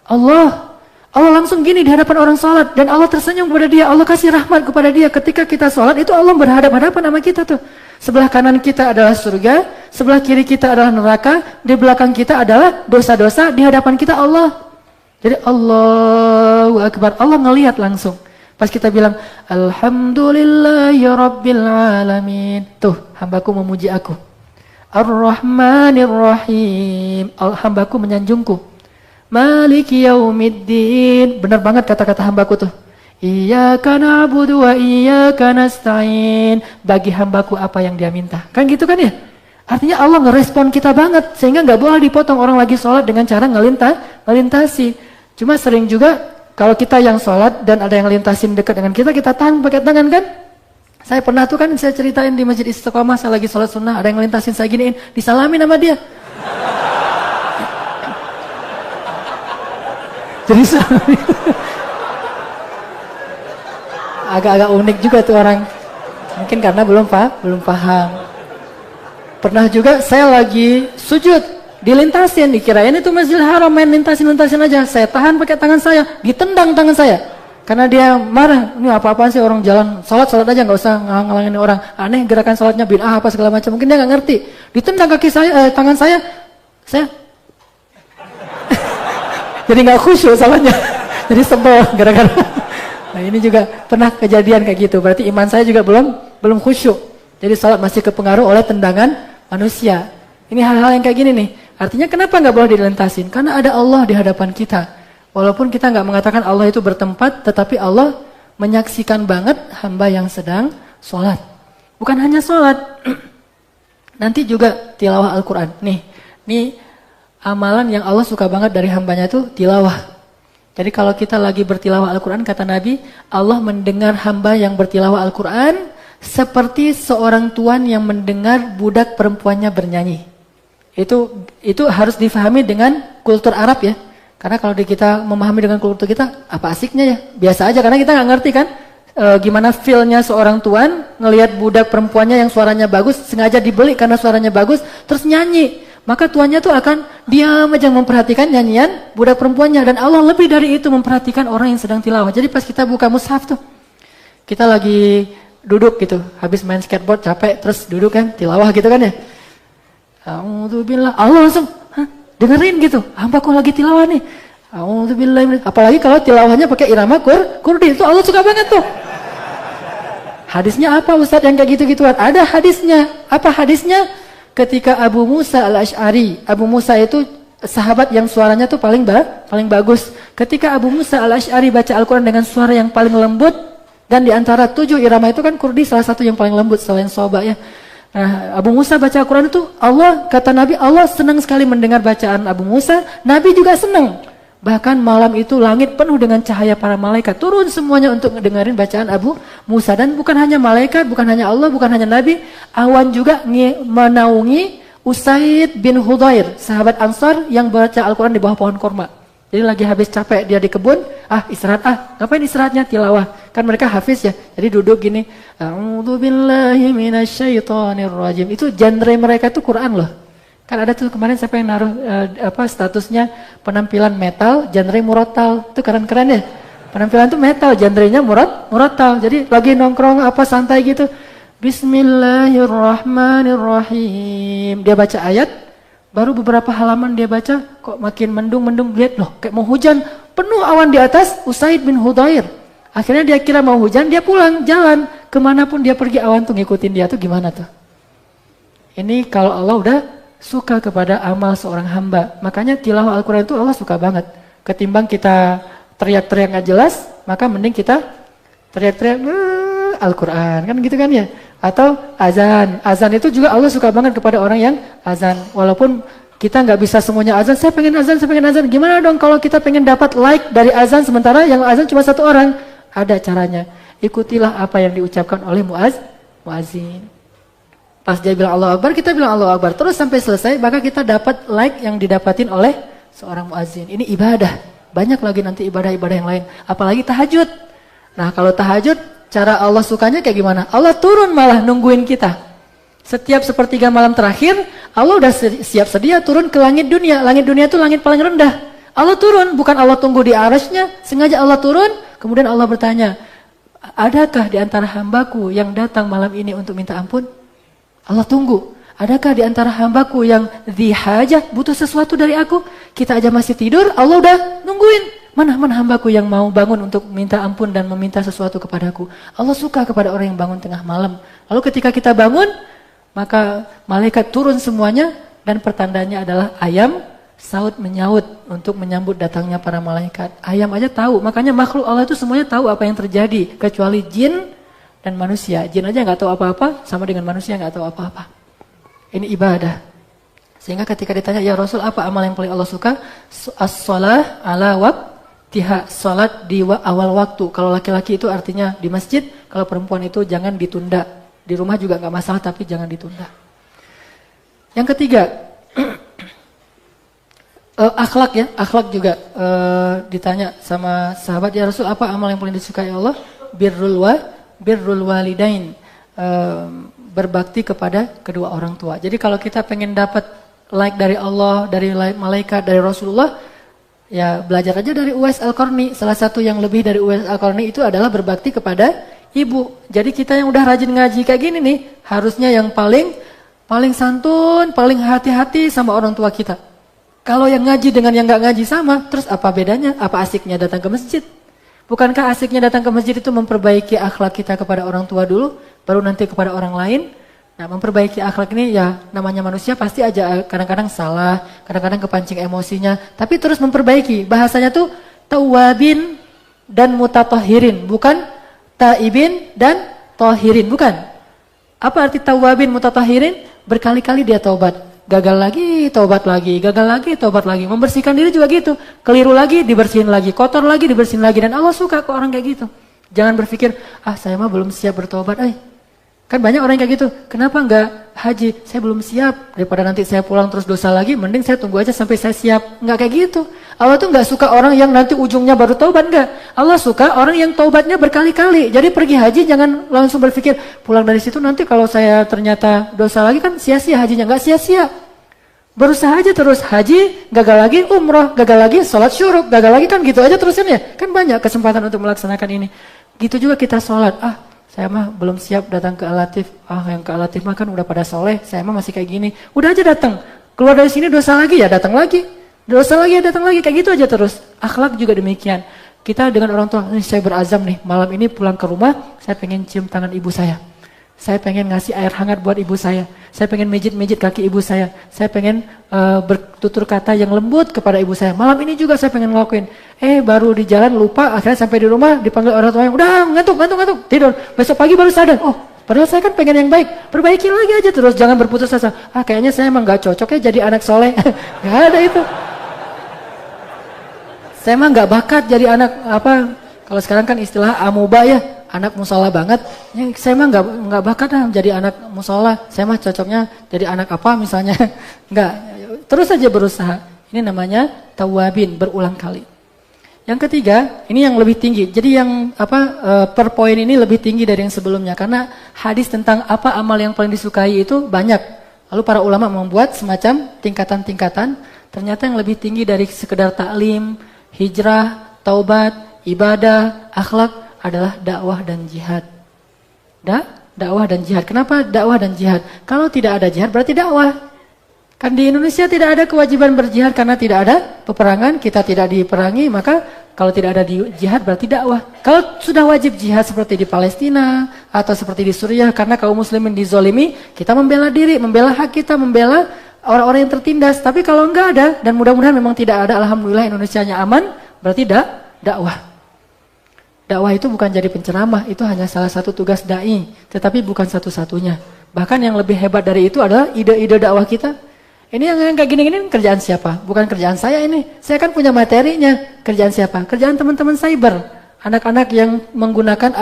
Allah langsung gini di hadapan orang sholat, dan Allah tersenyum kepada dia, Allah kasih rahmat kepada dia. Ketika kita sholat, itu Allah berhadapan-hadapan sama kita tuh. Sebelah kanan kita adalah surga, sebelah kiri kita adalah neraka, di belakang kita adalah dosa-dosa, di hadapan kita Allah. Jadi Allahu Akbar, Allah ngelihat langsung. Pas kita bilang, Alhamdulillahi Rabbil Alamin. Tuh, hambaku memuji aku. Ar-Rahmanir Rahim. Hambaku menyanjungku. Maliki Yaumiddin. Benar banget kata-kata hambaku tuh. Iyyaka na'budu wa iyyaka nasta'in. Bagi hambaku apa yang dia minta. Kan gitu kan ya? Artinya Allah ngerespon kita banget. Sehingga gak boleh dipotong orang lagi sholat dengan cara ngelintasi. Cuma sering juga, kalau kita yang sholat dan ada yang lintasin dekat dengan kita tahan pakai tangan kan? Saya pernah tuh kan, saya ceritain di Masjid Istiqomah, saya lagi sholat sunnah, ada yang lintasin saya giniin, disalamin sama dia. Jadi agak-agak unik juga tuh orang. Mungkin karena belum paham. Pernah juga saya lagi sujud, dilintasin, dikirain itu Masjidil Haram, main lintasin aja. Saya tahan pakai tangan saya, ditendang tangan saya. Karena dia marah, ini apa-apaan sih orang jalan, sholat aja nggak usah ngalangin orang. Aneh gerakan sholatnya, bid'ah apa segala macam. Mungkin dia nggak ngerti. Ditendang kaki saya, tangan saya jadi nggak khusyuk sholatnya. Jadi sebel gara-gara. Nah ini juga pernah kejadian kayak gitu. Berarti iman saya juga belum khusyuk. Jadi sholat masih kepengaruh oleh tendangan manusia. Ini hal-hal yang kayak gini nih. Artinya kenapa nggak boleh dilentasin? Karena ada Allah di hadapan kita. Walaupun kita nggak mengatakan Allah itu bertempat, tetapi Allah menyaksikan banget hamba yang sedang sholat. Bukan hanya sholat, nanti juga tilawah Al-Quran. Nih amalan yang Allah suka banget dari hambanya itu tilawah. Jadi kalau kita lagi bertilawah Al-Quran, kata Nabi, Allah mendengar hamba yang bertilawah Al-Quran seperti seorang tuan yang mendengar budak perempuannya bernyanyi. Itu harus difahami dengan kultur Arab ya. Karena kalau kita memahami dengan kultur kita, apa asiknya ya? Biasa aja karena kita nggak ngerti kan gimana feel-nya seorang tuan ngelihat budak perempuannya yang suaranya bagus, sengaja dibeli karena suaranya bagus, terus nyanyi. maka tuannya tuh akan diam aja memperhatikan nyanyian budak perempuannya. Dan Allah lebih dari itu memperhatikan orang yang sedang tilawah. Jadi pas kita buka mushaf tuh, kita lagi duduk gitu, habis main skateboard capek, terus duduk kan, tilawah gitu kan ya. A'udzubillah, Allah langsung dengerin gitu, hambaku lagi tilawah nih. A'udzubillah. Apalagi kalau tilawahnya pakai irama kurdi, itu Allah suka banget tuh. Hadisnya apa Ustadz yang kayak gitu-gituan? Ada hadisnya. Apa hadisnya? Ketika Abu Musa al-Ash'ari, Abu Musa itu sahabat yang suaranya tuh paling bagus. Ketika Abu Musa al-Ash'ari baca Al-Quran dengan suara yang paling lembut, dan di antara 7 irama itu kan kurdi salah satu yang paling lembut selain soba ya. Nah, Abu Musa baca Al-Quran itu, Allah, kata Nabi, Allah senang sekali mendengar bacaan Abu Musa, Nabi juga senang. Bahkan malam itu langit penuh dengan cahaya para malaikat. Turun semuanya untuk mendengarin bacaan Abu Musa. Dan bukan hanya malaikat, bukan hanya Allah, bukan hanya Nabi. Awan juga menaungi Usaid bin Hudayr, sahabat Ansar yang baca Al-Quran di bawah pohon korma. Jadi lagi habis capek dia di kebun, istirahat, ngapain istirahatnya? Tilawah. Kan mereka hafiz ya, jadi duduk gini. A'udzubillahi minasyaitonirrajim. Itu genre mereka itu Quran loh. Kan ada tuh kemarin siapa yang naruh statusnya penampilan metal, genre murotal. Itu keren-keren ya. Penampilan tuh metal, genrenya murotal. Jadi lagi nongkrong santai gitu. Bismillahirrahmanirrahim. Dia baca ayat, baru beberapa halaman dia baca, kok makin mendung, lihat loh, kayak mau hujan. Penuh awan di atas, Usaid bin Hudayr. Akhirnya dia kira mau hujan, dia pulang, jalan. Kemanapun dia pergi, awan tuh ngikutin dia tuh gimana tuh. Ini kalau Allah udah suka kepada amal seorang hamba. Makanya tilawah Al-Quran itu Allah suka banget. Ketimbang kita teriak-teriak gak jelas, maka mending kita teriak-teriak Al-Quran. Kan gitu kan ya. Atau azan. Azan itu juga Allah suka banget kepada orang yang azan. Walaupun kita gak bisa semuanya azan. Saya pengen azan. Gimana dong kalau kita pengen dapat like dari azan, sementara yang azan cuma 1 orang? Ada caranya. Ikutilah apa yang diucapkan oleh muazzin. Pas dia bilang Allahu Akbar, kita bilang Allahu Akbar. Terus sampai selesai, maka kita dapat like yang didapatin oleh seorang muazzin. Ini ibadah. Banyak lagi nanti ibadah-ibadah yang lain. Apalagi tahajud. Nah kalau tahajud, cara Allah sukanya kayak gimana? Allah turun malah nungguin kita. Setiap sepertiga malam terakhir, Allah udah siap sedia turun ke langit dunia. Langit dunia itu langit paling rendah. Allah turun, bukan Allah tunggu di arasnya. Sengaja Allah turun, kemudian Allah bertanya, adakah di antara hambaku yang datang malam ini untuk minta ampun? Allah tunggu. Adakah di antara hambaku yang dzihajah, butuh sesuatu dari aku? Kita aja masih tidur, Allah udah nungguin. Mana hambaku yang mau bangun untuk minta ampun dan meminta sesuatu kepadaku? Allah suka kepada orang yang bangun tengah malam. Lalu ketika kita bangun, maka malaikat turun semuanya dan pertandanya adalah ayam saut menyaut untuk menyambut datangnya para malaikat. Ayam aja tahu, makanya makhluk Allah itu semuanya tahu apa yang terjadi, kecuali jin dan manusia. Jin aja nggak tahu apa-apa, sama dengan manusia nggak tahu apa-apa. Ini ibadah. Sehingga ketika ditanya, ya Rasul, apa amal yang paling Allah suka? As-shalah ala waqtiha, salat di awal waktu. Kalau laki-laki itu artinya di masjid, kalau perempuan itu jangan ditunda. Di rumah juga nggak masalah, tapi jangan ditunda. Yang ketiga, akhlak ya, akhlak juga ditanya sama sahabat, ya Rasul, apa amal yang paling disukai Allah? Birrul walidain, berbakti kepada kedua orang tua. Jadi kalau kita pengen dapat like dari Allah, dari malaikat, dari Rasulullah, ya belajar aja dari Uwais Al-Qarni. Salah satu yang lebih dari Uwais Al-Qarni itu adalah berbakti kepada ibu. Jadi kita yang udah rajin ngaji kayak gini nih, harusnya yang paling santun, paling hati-hati sama orang tua kita. Kalau yang ngaji dengan yang gak ngaji sama, terus apa bedanya? Apa asiknya datang ke masjid? Bukankah asiknya datang ke masjid itu memperbaiki akhlak kita kepada orang tua dulu, baru nanti kepada orang lain? Nah, memperbaiki akhlak ini ya namanya manusia pasti aja kadang-kadang salah, kadang-kadang kepancing emosinya, tapi terus memperbaiki. Bahasanya tuh tawabin dan mutatahhirin, bukan taibin dan tahirin, bukan. Apa arti tawabin mutatahhirin? Berkali-kali dia taubat. Gagal lagi, taubat lagi, gagal lagi, taubat lagi. Membersihkan diri juga gitu. Keliru lagi, dibersihin lagi. Kotor lagi, dibersihin lagi. Dan Allah suka kok orang kayak gitu. Jangan berpikir, saya mah belum siap bertobat. Kan banyak orang kayak gitu. Kenapa enggak haji? Saya belum siap. Daripada nanti saya pulang terus dosa lagi, mending saya tunggu aja sampai saya siap. Enggak kayak gitu. Allah tuh enggak suka orang yang nanti ujungnya baru taubat, enggak. Allah suka orang yang taubatnya berkali-kali. Jadi pergi haji jangan langsung berpikir, pulang dari situ nanti kalau saya ternyata dosa lagi kan sia-sia hajinya. Enggak sia-sia. Berusaha aja terus, haji, gagal lagi, umroh, gagal lagi, sholat syuruk, gagal lagi, kan gitu aja terusin ya. Kan banyak kesempatan untuk melaksanakan ini. Gitu juga kita sholat, saya mah belum siap datang ke Al-Latif, yang ke Al-Latif mah kan udah pada soleh, saya mah masih kayak gini. Udah aja datang, keluar dari sini dosa lagi ya datang lagi, dosa lagi ya datang lagi, kayak gitu aja terus. Akhlak juga demikian. Kita dengan orang tua, saya berazam nih, malam ini pulang ke rumah, saya pengen cium tangan ibu saya. Saya pengen ngasih air hangat buat ibu saya pengen mijit-mijit kaki ibu saya pengen bertutur kata yang lembut kepada ibu saya. Malam ini juga saya pengen ngelakuin. Baru di jalan lupa, akhirnya sampai di rumah dipanggil orang tua yang udah ngantuk, tidur. Besok pagi baru sadar, padahal saya kan pengen yang baik. Perbaiki lagi aja terus, jangan berputus asa. Kayaknya saya emang gak cocok ya jadi anak soleh. Gak ada itu. Saya emang gak bakat jadi anak kalau sekarang kan istilah amuba ya. Anak musola banget, ya, saya mah nggak bakat jadi anak musola, saya mah cocoknya jadi anak apa misalnya, nggak, terus saja berusaha. Ini namanya tawabin, berulang kali. Yang ketiga, ini yang lebih tinggi. Jadi yang per poin ini lebih tinggi dari yang sebelumnya, karena hadis tentang apa amal yang paling disukai itu banyak. Lalu para ulama membuat semacam tingkatan-tingkatan. Ternyata yang lebih tinggi dari sekedar taklim, hijrah, taubat, ibadah, akhlak adalah dakwah dan jihad. Dakwah dan jihad. Kenapa dakwah dan jihad? Kalau tidak ada jihad berarti dakwah. Kan di Indonesia tidak ada kewajiban berjihad karena tidak ada peperangan, kita tidak diperangi, maka kalau tidak ada jihad berarti dakwah. Kalau sudah wajib jihad seperti di Palestina atau seperti di Suriah karena kaum muslimin dizolimi, kita membela diri, membela hak kita, membela orang-orang yang tertindas. Tapi kalau enggak ada, dan mudah-mudahan memang tidak ada, alhamdulillah Indonesianya aman, berarti dakwah. Dakwah itu bukan jadi penceramah, itu hanya salah satu tugas dai, tetapi bukan satu-satunya. Bahkan yang lebih hebat dari itu adalah ide-ide dakwah kita. Ini yang kayak gini-gini kerjaan siapa? Bukan kerjaan saya ini. Saya kan punya materinya. Kerjaan siapa? Kerjaan teman-teman cyber. Anak-anak yang menggunakan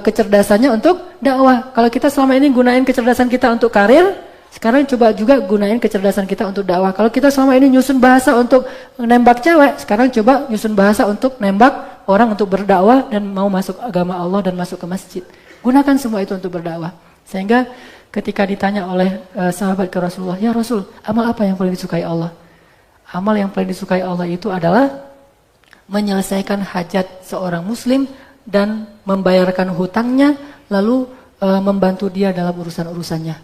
kecerdasannya untuk dakwah. Kalau kita selama ini gunain kecerdasan kita untuk karir, sekarang coba juga gunain kecerdasan kita untuk dakwah. Kalau kita selama ini nyusun bahasa untuk nembak cewek, sekarang coba nyusun bahasa untuk nembak orang untuk berdakwah dan mau masuk agama Allah dan masuk ke masjid. Gunakan semua itu untuk berdakwah. Sehingga ketika ditanya oleh sahabat ke Rasulullah, ya Rasul, amal apa yang paling disukai Allah? Amal yang paling disukai Allah itu adalah menyelesaikan hajat seorang muslim dan membayarkan hutangnya, lalu membantu dia dalam urusan-urusannya.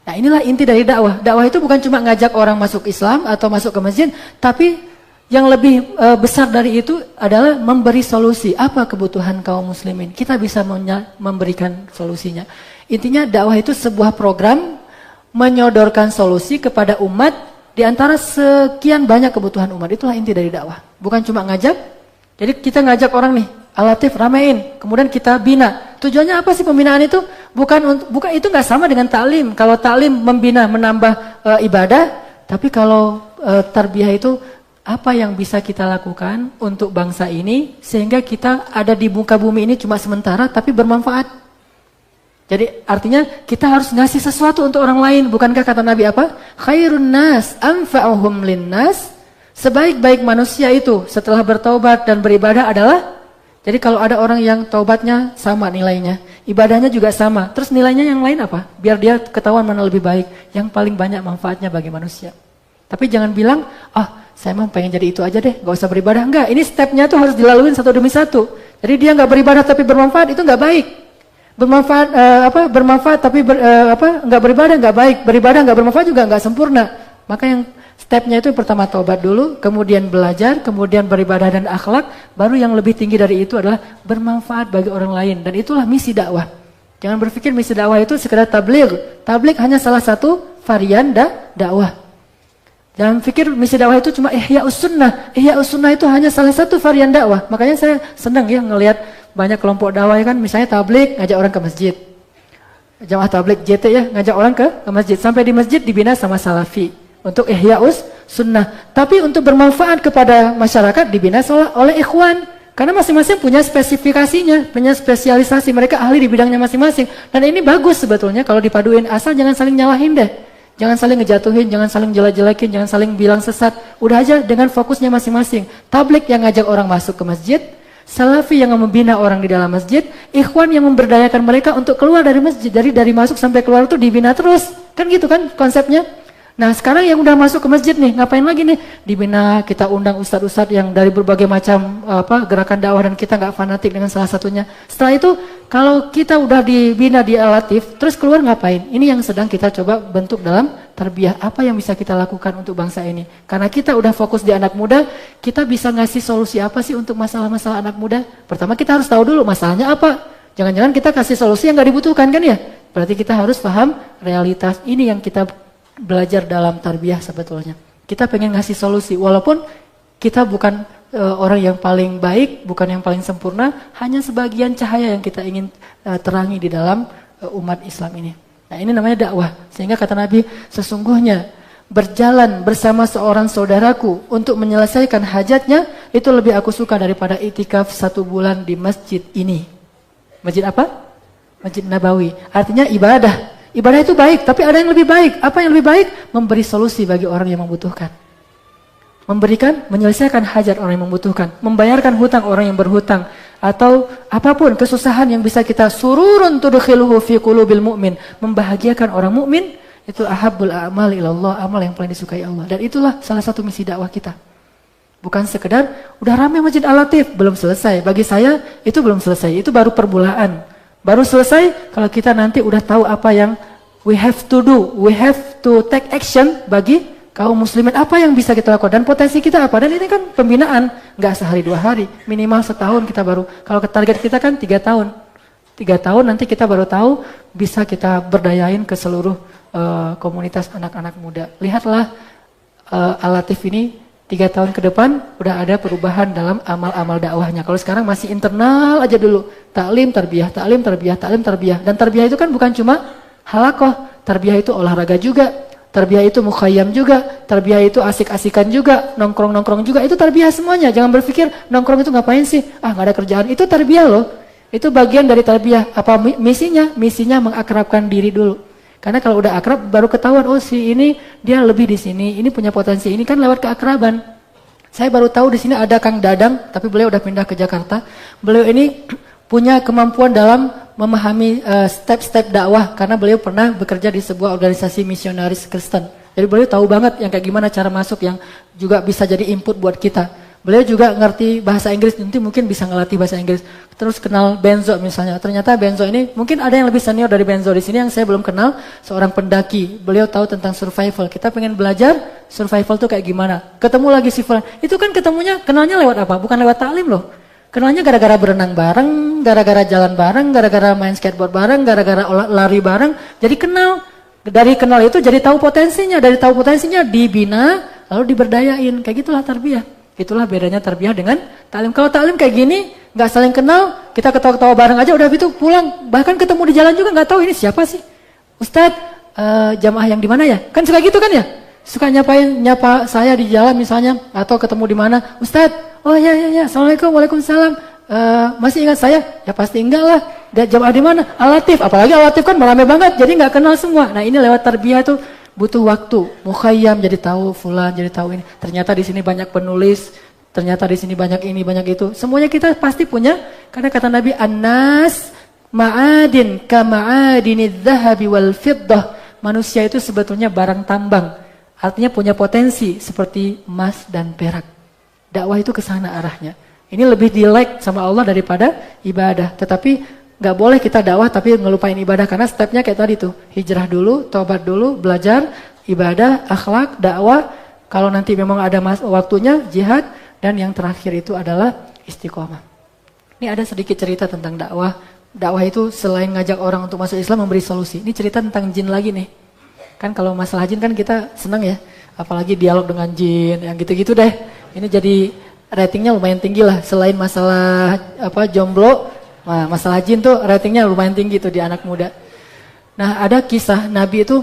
Nah, inilah inti dari dakwah. Dakwah itu bukan cuma ngajak orang masuk Islam atau masuk ke masjid, tapi yang lebih besar dari itu adalah memberi solusi. Apa kebutuhan kaum muslimin? Kita bisa memberikan solusinya. Intinya dakwah itu sebuah program menyodorkan solusi kepada umat di antara sekian banyak kebutuhan umat. Itulah inti dari dakwah. Bukan cuma ngajak. Jadi kita ngajak orang nih, Al-Latif ramein, kemudian kita bina. Tujuannya apa sih pembinaan itu? Bukan itu nggak sama dengan taklim. Kalau taklim membina, menambah ibadah, tapi kalau tarbiyah itu apa yang bisa kita lakukan untuk bangsa ini sehingga kita ada di muka bumi ini cuma sementara tapi bermanfaat. Jadi artinya kita harus ngasih sesuatu untuk orang lain. Bukankah kata Nabi apa? Khairun nas anfa'uhum linnas. Sebaik-baik manusia itu setelah bertaubat dan beribadah adalah, jadi kalau ada orang yang taubatnya sama nilainya, ibadahnya juga sama, terus nilainya yang lain apa? Biar dia ketahuan mana lebih baik, yang paling banyak manfaatnya bagi manusia. Tapi jangan bilang, saya emang pengen jadi itu aja deh, gak usah beribadah. Enggak, ini stepnya tuh harus dilalui satu demi satu. Jadi dia gak beribadah tapi bermanfaat, itu gak baik. Bermanfaat tapi gak beribadah gak baik. Beribadah gak bermanfaat juga gak sempurna. Maka yang stepnya itu pertama taubat dulu, kemudian belajar, kemudian beribadah dan akhlak. Baru yang lebih tinggi dari itu adalah bermanfaat bagi orang lain. Dan itulah misi dakwah. Jangan berpikir misi dakwah itu sekedar tabligh. Tabligh hanya salah satu varian dakwah. Jangan pikir misi dakwah itu cuma Ihya'us Sunnah. Ihya'us Sunnah itu hanya salah satu varian dakwah. Makanya saya senang ya ngelihat banyak kelompok dakwah ya kan, misalnya tabligh ngajak orang ke masjid. Jamaah tabligh JT ya, ngajak orang ke masjid. Sampai di masjid dibina sama salafi untuk Ihya'us Sunnah. Tapi untuk bermanfaat kepada masyarakat dibina oleh ikhwan. Karena masing-masing punya spesifikasinya, punya spesialisasi. Mereka ahli di bidangnya masing-masing. Dan ini bagus sebetulnya kalau dipaduin, asal jangan saling nyalahin deh. Jangan saling ngejatuhin, jangan saling jelek-jelekin, jangan saling bilang sesat. Udah aja dengan fokusnya masing-masing. Tabligh yang ngajak orang masuk ke masjid, salafi yang membina orang di dalam masjid, ikhwan yang memberdayakan mereka untuk keluar dari masjid. Dari masuk sampai keluar itu dibina terus. Kan gitu kan konsepnya. Nah sekarang yang udah masuk ke masjid nih, ngapain lagi nih? Dibina, kita undang ustadz-ustadz yang dari berbagai macam gerakan dakwah dan kita nggak fanatik dengan salah satunya. Setelah itu, kalau kita udah dibina di Al-Latif, terus keluar ngapain? Ini yang sedang kita coba bentuk dalam tarbiyah. Apa yang bisa kita lakukan untuk bangsa ini? Karena kita udah fokus di anak muda, kita bisa ngasih solusi apa sih untuk masalah-masalah anak muda? Pertama kita harus tahu dulu masalahnya apa. Jangan-jangan kita kasih solusi yang nggak dibutuhkan kan ya? Berarti kita harus paham realitas ini yang kita belajar dalam tarbiyah sebetulnya. Kita pengen ngasih solusi, walaupun kita bukan orang yang paling baik, bukan yang paling sempurna, hanya sebagian cahaya yang kita ingin terangi di dalam umat Islam ini. Nah ini namanya dakwah. Sehingga kata Nabi, sesungguhnya berjalan bersama seorang saudaraku untuk menyelesaikan hajatnya, itu lebih aku suka daripada itikaf 1 bulan di masjid ini. Masjid apa? Masjid Nabawi. Artinya ibadah. Ibadah itu baik, tapi ada yang lebih baik. Apa yang lebih baik? Memberi solusi bagi orang yang membutuhkan. Menyelesaikan hajat orang yang membutuhkan. Membayarkan hutang orang yang berhutang. Atau apapun kesusahan yang bisa kita sururun tudkhiluhu fi qulubil mu'min. Membahagiakan orang mukmin itu ahabbul a'mal ilallah, amal yang paling disukai Allah. Dan itulah salah satu misi dakwah kita. Bukan sekedar, udah ramai Masjid Al-Latif, belum selesai. Bagi saya, itu belum selesai. Itu baru permulaan. Baru selesai kalau kita nanti udah tahu apa yang we have to do, we have to take action bagi kaum muslimin, apa yang bisa kita lakukan dan potensi kita apa. Dan ini kan pembinaan, nggak sehari 2 hari, minimal setahun kita baru. Kalau target kita kan 3 tahun, 3 tahun nanti kita baru tahu bisa kita berdayain ke seluruh komunitas anak-anak muda. Lihatlah Al-Latif ini 3 tahun ke depan udah ada perubahan dalam amal-amal dakwahnya. Kalau sekarang masih internal aja dulu. Taklim, tarbiyah, taklim, tarbiyah, taklim, tarbiyah. Dan tarbiyah itu kan bukan cuma halakoh. Tarbiyah itu olahraga juga. Tarbiyah itu mukhayyam juga. Tarbiyah itu asik-asikan juga. Nongkrong-nongkrong juga. Itu tarbiyah semuanya. Jangan berpikir nongkrong itu ngapain sih? Ah nggak ada kerjaan. Itu tarbiyah loh. Itu bagian dari tarbiyah. Apa misinya? Misinya mengakrabkan diri dulu. Karena kalau udah akrab baru ketahuan, oh si ini dia lebih di sini, ini punya potensi, ini kan lewat keakraban. Saya baru tahu di sini ada Kang Dadang, tapi beliau udah pindah ke Jakarta. Beliau ini punya kemampuan dalam memahami step-step dakwah karena beliau pernah bekerja di sebuah organisasi misionaris Kristen. Jadi beliau tahu banget yang kayak gimana cara masuk yang juga bisa jadi input buat kita. Beliau juga ngerti bahasa Inggris, nanti mungkin bisa ngelatih bahasa Inggris. Terus kenal Benzo misalnya. Ternyata Benzo ini, mungkin ada yang lebih senior dari Benzo di sini yang saya belum kenal, seorang pendaki. Beliau tahu tentang survival. Kita pengen belajar survival tuh kayak gimana. Ketemu lagi si Fulan. Itu kan ketemunya, kenalnya lewat apa? Bukan lewat taklim loh. Kenalnya gara-gara berenang bareng, gara-gara jalan bareng, gara-gara main skateboard bareng, gara-gara lari bareng. Jadi kenal. Dari kenal itu jadi tahu potensinya. Dari tahu potensinya dibina, lalu diberdayain. Kayak gitulah tarbiyah. Itulah bedanya tarbiyah dengan taklim. Kalau taklim kayak gini, nggak saling kenal, kita ketawa-ketawa bareng aja udah gitu pulang. Bahkan ketemu di jalan juga nggak tahu ini siapa sih. Ustadz, jamaah yang di mana ya? Kan suka gitu kan ya? Suka nyapa saya di jalan misalnya atau ketemu di mana? Ustadz, oh ya, assalamualaikum, waalaikumsalam. Masih ingat saya? Ya pasti enggak lah. Jamaah di mana? Al-Latif. Apalagi Al-Latif kan ramai banget, jadi nggak kenal semua. Nah ini lewat tarbiyah itu butuh waktu, mukhayyam jadi tahu, fulan jadi tahu ini. Ternyata di sini banyak penulis, ternyata di sini banyak ini, banyak itu. Semuanya kita pasti punya, karena kata Nabi, An-nas ma'adin kama'adinidz zahabi wal fiddah. Manusia itu sebetulnya barang tambang. Artinya punya potensi seperti emas dan perak. Dakwah itu ke sana arahnya. Ini lebih di-like sama Allah daripada ibadah. Tetapi nggak boleh kita dakwah tapi ngelupain ibadah karena stepnya kayak tadi tuh, hijrah dulu, tobat dulu, belajar, ibadah, akhlak, dakwah. Kalau nanti memang ada waktunya, jihad, dan yang terakhir itu adalah istiqomah. Ini ada sedikit cerita tentang dakwah. Dakwah itu selain ngajak orang untuk masuk Islam memberi solusi. Ini cerita tentang jin lagi nih. Kan kalau masalah jin kan kita senang ya, apalagi dialog dengan jin, yang gitu-gitu deh. Ini jadi ratingnya lumayan tinggi lah. Selain masalah jomblo. Nah, masalah jin tuh ratingnya lumayan tinggi tuh di anak muda. Nah ada kisah Nabi itu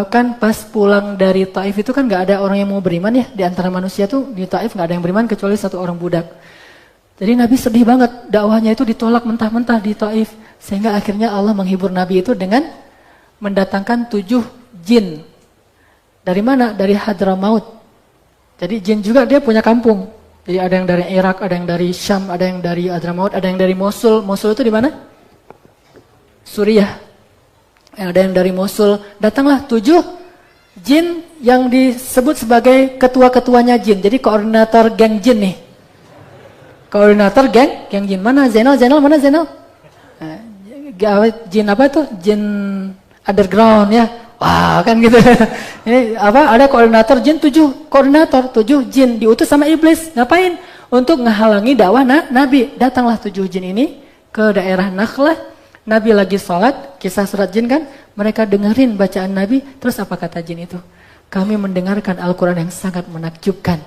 kan pas pulang dari Taif itu kan gak ada orang yang mau beriman ya. Di antara manusia tuh di Taif gak ada yang beriman kecuali 1 orang budak. Jadi Nabi sedih banget, dakwahnya itu ditolak mentah-mentah di Taif. Sehingga akhirnya Allah menghibur Nabi itu dengan mendatangkan 7 jin. Dari mana? Dari Hadramaut. Jadi jin juga dia punya kampung. Jadi ada yang dari Irak, ada yang dari Syam, ada yang dari Hadramaut, ada yang dari Mosul. Mosul itu di mana? Suriah. Ada yang dari Mosul. Datanglah 7 Jin yang disebut sebagai ketua-ketuanya jin. Jadi koordinator geng jin nih. Koordinator geng jin. Mana Zainal? Mana Zainal? Jin apa tuh? Jin underground ya. Wah, kan gitu. Ini apa? Ada koordinator jin 7 koordinator, 7 jin diutus sama iblis. Ngapain? Untuk menghalangi dakwah Nabi. Datanglah 7 jin ini ke daerah Nakhlah. Nabi lagi sholat, kisah surat jin kan? Mereka dengerin bacaan Nabi. Terus apa kata jin itu? Kami mendengarkan Al-Quran yang sangat menakjubkan.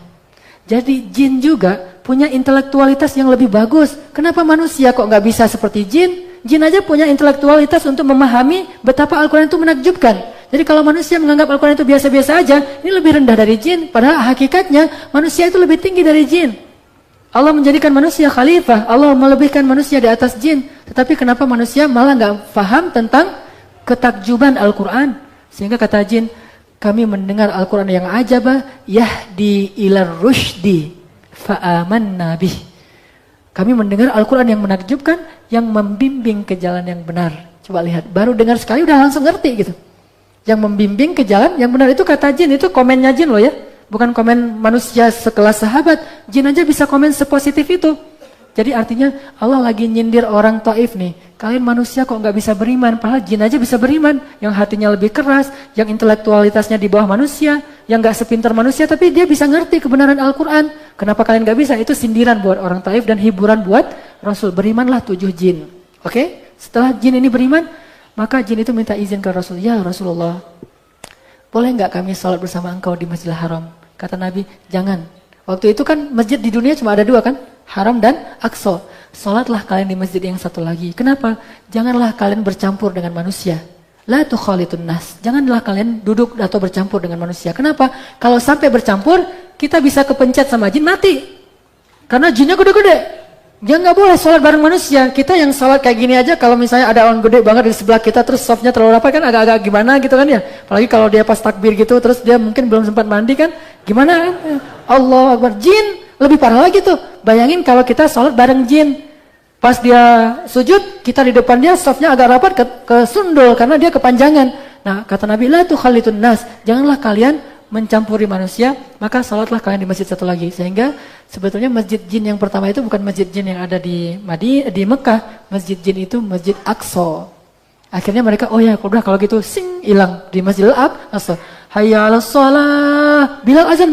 Jadi jin juga punya intelektualitas yang lebih bagus. Kenapa manusia kok nggak bisa seperti jin? Jin aja punya intelektualitas untuk memahami betapa Al-Quran itu menakjubkan. Jadi kalau manusia menganggap Al-Quran itu biasa-biasa aja, ini lebih rendah dari jin. Padahal hakikatnya manusia itu lebih tinggi dari jin. Allah menjadikan manusia khalifah, Allah melebihkan manusia di atas jin. Tetapi kenapa manusia malah nggak paham tentang ketakjuban Al-Quran? Sehingga kata jin, kami mendengar Al-Quran yang ajabah, yahdi ilar rushdi fa'amanna bih. Kami mendengar Al-Quran yang menakjubkan, yang membimbing ke jalan yang benar. Coba lihat, baru dengar sekali udah langsung ngerti gitu. Yang membimbing ke jalan yang benar itu kata jin, itu komennya jin loh ya. Bukan komen manusia sekelas sahabat, jin aja bisa komen sepositif itu. Jadi artinya Allah lagi nyindir orang Taif nih. Kalian manusia kok nggak bisa beriman, padahal jin aja bisa beriman. Yang hatinya lebih keras, yang intelektualitasnya di bawah manusia, yang nggak sepintar manusia, tapi dia bisa ngerti kebenaran Al-Quran. Kenapa kalian nggak bisa? Itu sindiran buat orang Taif dan hiburan buat Rasul. Berimanlah 7 jin. Oke? Setelah jin ini beriman, maka jin itu minta izin ke Rasul. Ya Rasulullah, boleh nggak kami sholat bersama engkau di Masjidil Haram? Kata Nabi, jangan. Waktu itu kan masjid di dunia cuma ada 2 kan? Haram dan Aqsa. Sholatlah kalian di masjid yang satu lagi. Kenapa? Janganlah kalian bercampur dengan manusia. La tukhalitun nas. Janganlah kalian duduk atau bercampur dengan manusia. Kenapa? Kalau sampai bercampur, kita bisa kepencet sama jin, mati. Karena jinnya gede-gede. Dia nggak boleh sholat bareng manusia. Kita yang sholat kayak gini aja, kalau misalnya ada orang gede banget di sebelah kita, terus softnya terlalu rapat kan agak-agak gimana gitu kan ya. Apalagi kalau dia pas takbir gitu, terus dia mungkin belum sempat mandi kan, gimana kan? Allah Akbar. Jin lebih parah lagi tuh. Bayangin kalau kita sholat bareng jin. Pas dia sujud, kita di depan dia, softnya agak rapat ke sundul karena dia kepanjangan. Nah kata Nabi, la tukhalitun nas. Janganlah kalian mencampuri manusia, maka sholatlah kalian di masjid satu lagi. Sehingga sebetulnya masjid jin yang pertama itu bukan masjid jin yang ada di Mekah. Masjid jin itu Masjid Aqsa. Akhirnya mereka, oh ya udah kalau gitu hilang di Masjidil Aqsa. Hayya 'alas shalah. Bilal azan.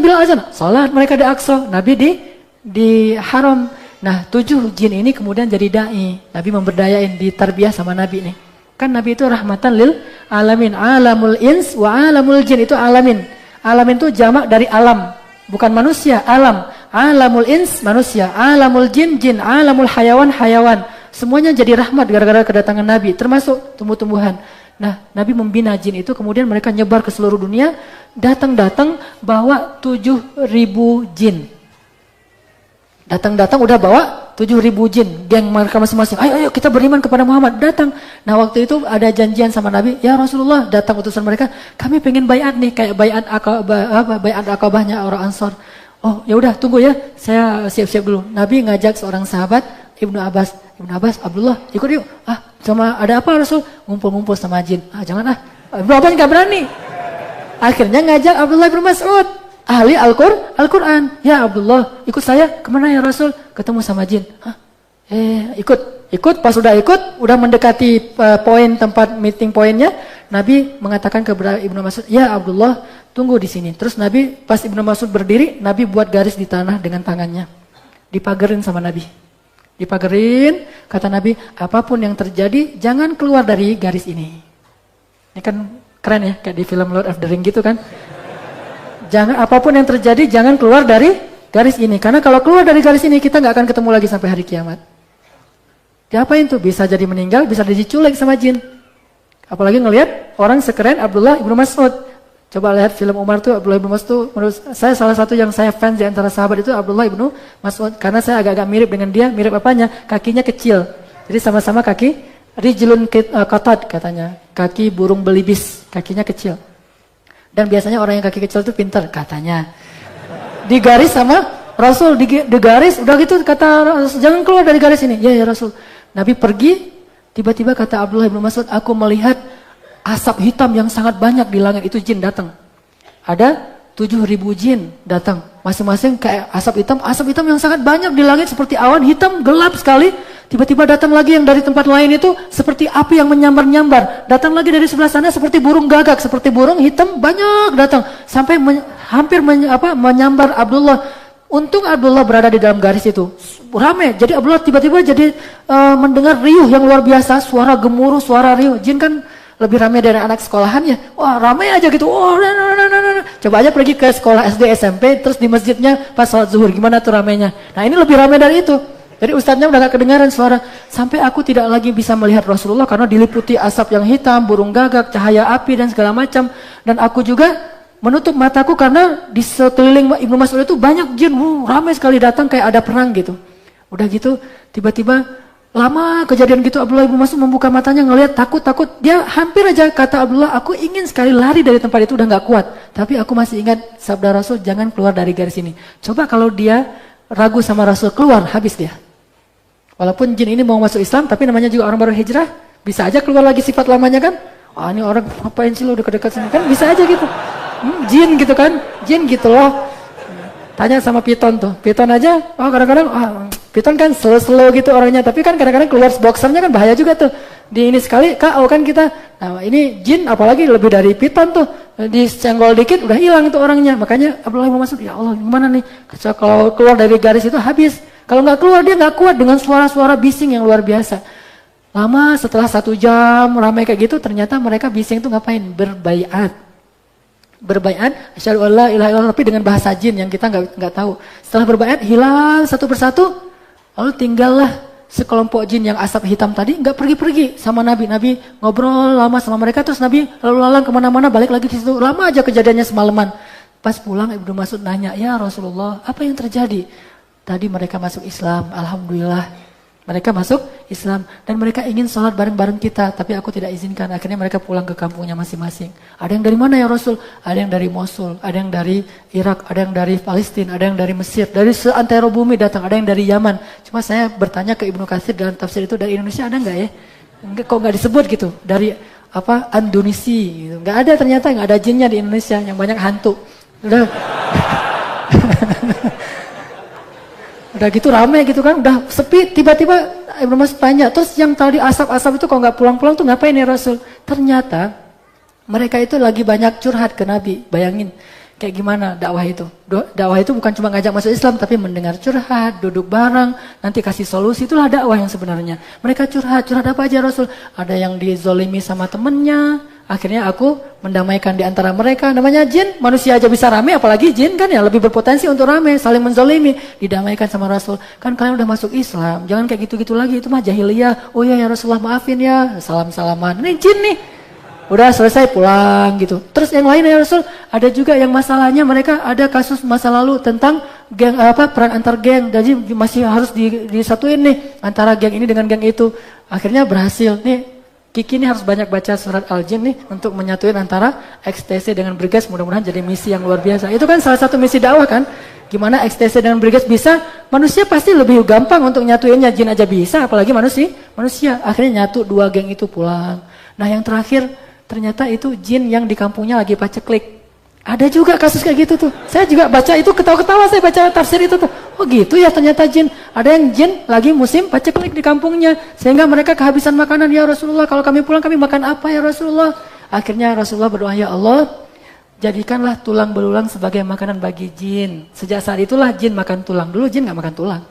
Salat mereka di Aqsa, Nabi di Haram. Nah, 7 jin ini kemudian jadi dai. Nabi memberdayain, ditarbiyah sama Nabi nih. Kan Nabi itu rahmatan lil alamin. Alamul ins wa alamul jin itu alamin. Alamin itu jamak dari alam, bukan manusia, alam. Alamul ins manusia, alamul jin jin, alamul hayawan. Semuanya jadi rahmat gara-gara kedatangan Nabi, termasuk tumbuh-tumbuhan. Nah, Nabi membina jin itu, kemudian mereka nyebar ke seluruh dunia, datang bawa 7.000 jin. Datang udah bawa 7.000 jin, geng mereka masing-masing. Ayo kita beriman kepada Muhammad, datang. Nah waktu itu ada janjian sama Nabi, ya Rasulullah, datang utusan mereka, kami pengen bayat nih, kayak bayat Aqabahnya orang Ansor. Oh ya udah tunggu ya, saya siap-siap dulu. Nabi ngajak seorang sahabat, Ibnu Abbas, Abdullah, ikut yuk. Sama ada apa Rasul? Ngumpul-ngumpul sama jin. Jangan Ibnu Abbas nggak berani. Akhirnya ngajak Abdullah bin Mas'ud, ahli Al-Quran. Ya Abdullah, ikut saya. Kemana ya Rasul? Ketemu sama jin. Ikut. Pas udah ikut, udah mendekati poin tempat meeting poinnya, Nabi mengatakan kepada Ibnu Mas'ud, ya Abdullah, tunggu di sini. Terus Nabi, pas Ibnu Mas'ud berdiri, Nabi buat garis di tanah dengan tangannya. Dipagerin sama Nabi. Dipagerin, kata Nabi, apapun yang terjadi, jangan keluar dari garis ini. Ini kan keren ya, kayak di film Lord of the Ring gitu kan. Jangan, apapun yang terjadi, jangan keluar dari garis ini. Karena kalau keluar dari garis ini, kita nggak akan ketemu lagi sampai hari kiamat. Diapain tuh? Bisa jadi meninggal, bisa diculik sama jin. Apalagi ngelihat orang sekeren Abdullah ibnu Mas'ud. Coba lihat film Umar tuh, Abdullah ibnu Mas'ud tuh, menurut saya salah satu yang saya fans di antara sahabat itu Abdullah ibnu Mas'ud. Karena saya agak-agak mirip dengan dia, mirip apanya? Kakinya kecil. Jadi sama-sama kaki rijlun qatat katanya. Kaki burung belibis, kakinya kecil. Dan biasanya orang yang kaki kecil itu pintar katanya. Digaris sama Rasul, digaris, udah gitu kata Rasul, jangan keluar dari garis ini. Ya Rasul. Nabi pergi, tiba-tiba kata Abdullah bin Mas'ud, aku melihat asap hitam yang sangat banyak di langit, itu jin datang. ada 7.000 jin datang. Masing-masing kayak asap hitam yang sangat banyak di langit seperti awan hitam gelap sekali. Tiba-tiba datang lagi yang dari tempat lain itu seperti api yang menyambar-nyambar. Datang lagi dari sebelah sana seperti burung gagak, seperti burung hitam banyak datang sampai hampir menyambar Abdullah. Untung Abdullah berada di dalam garis itu. Ramai. Jadi Abdullah tiba-tiba jadi mendengar riuh yang luar biasa, suara gemuruh, suara riuh. Jin kan lebih ramai dari anak sekolahannya. Wah, ramai aja gitu. Oh, coba aja pergi ke sekolah SD, SMP, terus di masjidnya pas sholat zuhur, gimana tuh ramainya. Nah, ini lebih ramai dari itu. Jadi ustadznya udah gak kedengaran suara. Sampai aku tidak lagi bisa melihat Rasulullah karena diliputi asap yang hitam, burung gagak, cahaya api dan segala macam. Dan aku juga menutup mataku karena di sekeliling Ibnu Mas'ud itu banyak jin. Ramai sekali datang kayak ada perang gitu. Udah gitu, tiba-tiba lama kejadian gitu Abdullah Ibnu Mas'ud membuka matanya ngelihat takut. Dia hampir aja kata Abdullah, aku ingin sekali lari dari tempat itu udah gak kuat. Tapi aku masih ingat sabda Rasul, jangan keluar dari garis ini. Coba kalau dia ragu sama Rasul keluar, habis dia. Walaupun jin ini mau masuk Islam, tapi namanya juga orang baru hijrah, bisa aja keluar lagi sifat lamanya kan. Wah, ini orang ngapain sih lo dekat-dekat sini kan, bisa aja gitu. Jin gitu kan, jin gitu loh. Tanya sama piton tuh, piton aja, kadang-kadang, piton kan slow-slow gitu orangnya, tapi kan kadang-kadang keluar boxernya kan bahaya juga tuh. Di ini sekali, KO kan kita, nah ini jin apalagi lebih dari piton tuh, disenggol dikit udah hilang tuh orangnya. Makanya Abdullah bin Mas'ud, ya Allah gimana nih, kalau keluar dari garis itu habis. Kalau nggak keluar dia nggak kuat dengan suara-suara bising yang luar biasa. Lama setelah 1 jam ramai kayak gitu, ternyata mereka bising tuh ngapain? Berbaiat, asyhadu alla ilaha illallah, tapi dengan bahasa jin yang kita nggak tahu. Setelah berbaiat hilang satu persatu, lalu tinggallah sekelompok jin yang asap hitam tadi nggak pergi-pergi sama Nabi. Nabi ngobrol lama sama mereka, terus Nabi lalu lalang kemana-mana, balik lagi di situ. Lama aja kejadiannya semalaman. Pas pulang Ibnu Mas'ud nanya, ya Rasulullah, apa yang terjadi? Tadi mereka masuk Islam, alhamdulillah. Mereka masuk Islam dan mereka ingin sholat bareng-bareng kita, tapi aku tidak izinkan. Akhirnya mereka pulang ke kampungnya masing-masing. Ada yang dari mana ya Rasul? Ada yang dari Mosul, ada yang dari Irak, ada yang dari Palestina, ada yang dari Mesir, dari seantero bumi datang, ada yang dari Yaman. Cuma saya bertanya ke Ibnu Katsir dalam tafsir itu, dari Indonesia ada nggak ya? Enggak, kok nggak disebut gitu? Dari apa? Indonesi, gitu. Nggak ada ternyata, nggak ada jinnya di Indonesia, yang banyak hantu. Udah. Udah gitu rame gitu kan, udah sepi, tiba-tiba Ibnu Mas'ud tanya, terus yang tadi asap-asap itu kok nggak pulang-pulang tuh ngapain ya Rasul? Ternyata mereka itu lagi banyak curhat ke Nabi. Bayangin kayak gimana dakwah itu. Dakwah itu bukan cuma ngajak masuk Islam, tapi mendengar curhat, duduk bareng, nanti kasih solusi, itulah dakwah yang sebenarnya. Mereka curhat apa aja Rasul? Ada yang dizolimi sama temennya, akhirnya aku mendamaikan di antara mereka. Namanya jin, manusia aja bisa rame, apalagi jin kan ya lebih berpotensi untuk rame, saling menzolimi, didamaikan sama Rasul. Kan kalian udah masuk Islam, jangan kayak gitu-gitu lagi, itu mah jahiliyah. Oh ya Rasulullah maafin ya, salam-salaman. Ini jin nih. Udah selesai pulang gitu. Terus yang lain ya Rasul, ada juga yang masalahnya mereka ada kasus masa lalu tentang geng perang antar geng. Jadi masih harus disatuin nih antara geng ini dengan geng itu. Akhirnya berhasil nih. Kiki ini harus banyak baca surat Al-Jin nih untuk menyatuin antara XTC dengan Briges, mudah-mudahan jadi misi yang luar biasa. Itu kan salah satu misi dakwah kan. Gimana XTC dengan Briges bisa, manusia pasti lebih gampang untuk nyatuinnya, jin aja bisa, apalagi manusia. Akhirnya nyatu 2 geng itu pulang. Nah yang terakhir, ternyata itu jin yang di kampungnya lagi paceklik. Ada juga kasus kayak gitu tuh. Saya juga baca itu, ketawa-ketawa saya baca tafsir itu tuh. Oh gitu ya ternyata jin. Ada yang jin lagi musim paceklik di kampungnya. Sehingga mereka kehabisan makanan. Ya Rasulullah, kalau kami pulang kami makan apa ya Rasulullah? Akhirnya Rasulullah berdoa, ya Allah, jadikanlah tulang belulang sebagai makanan bagi jin. Sejak saat itulah jin makan tulang. Dulu jin gak makan tulang.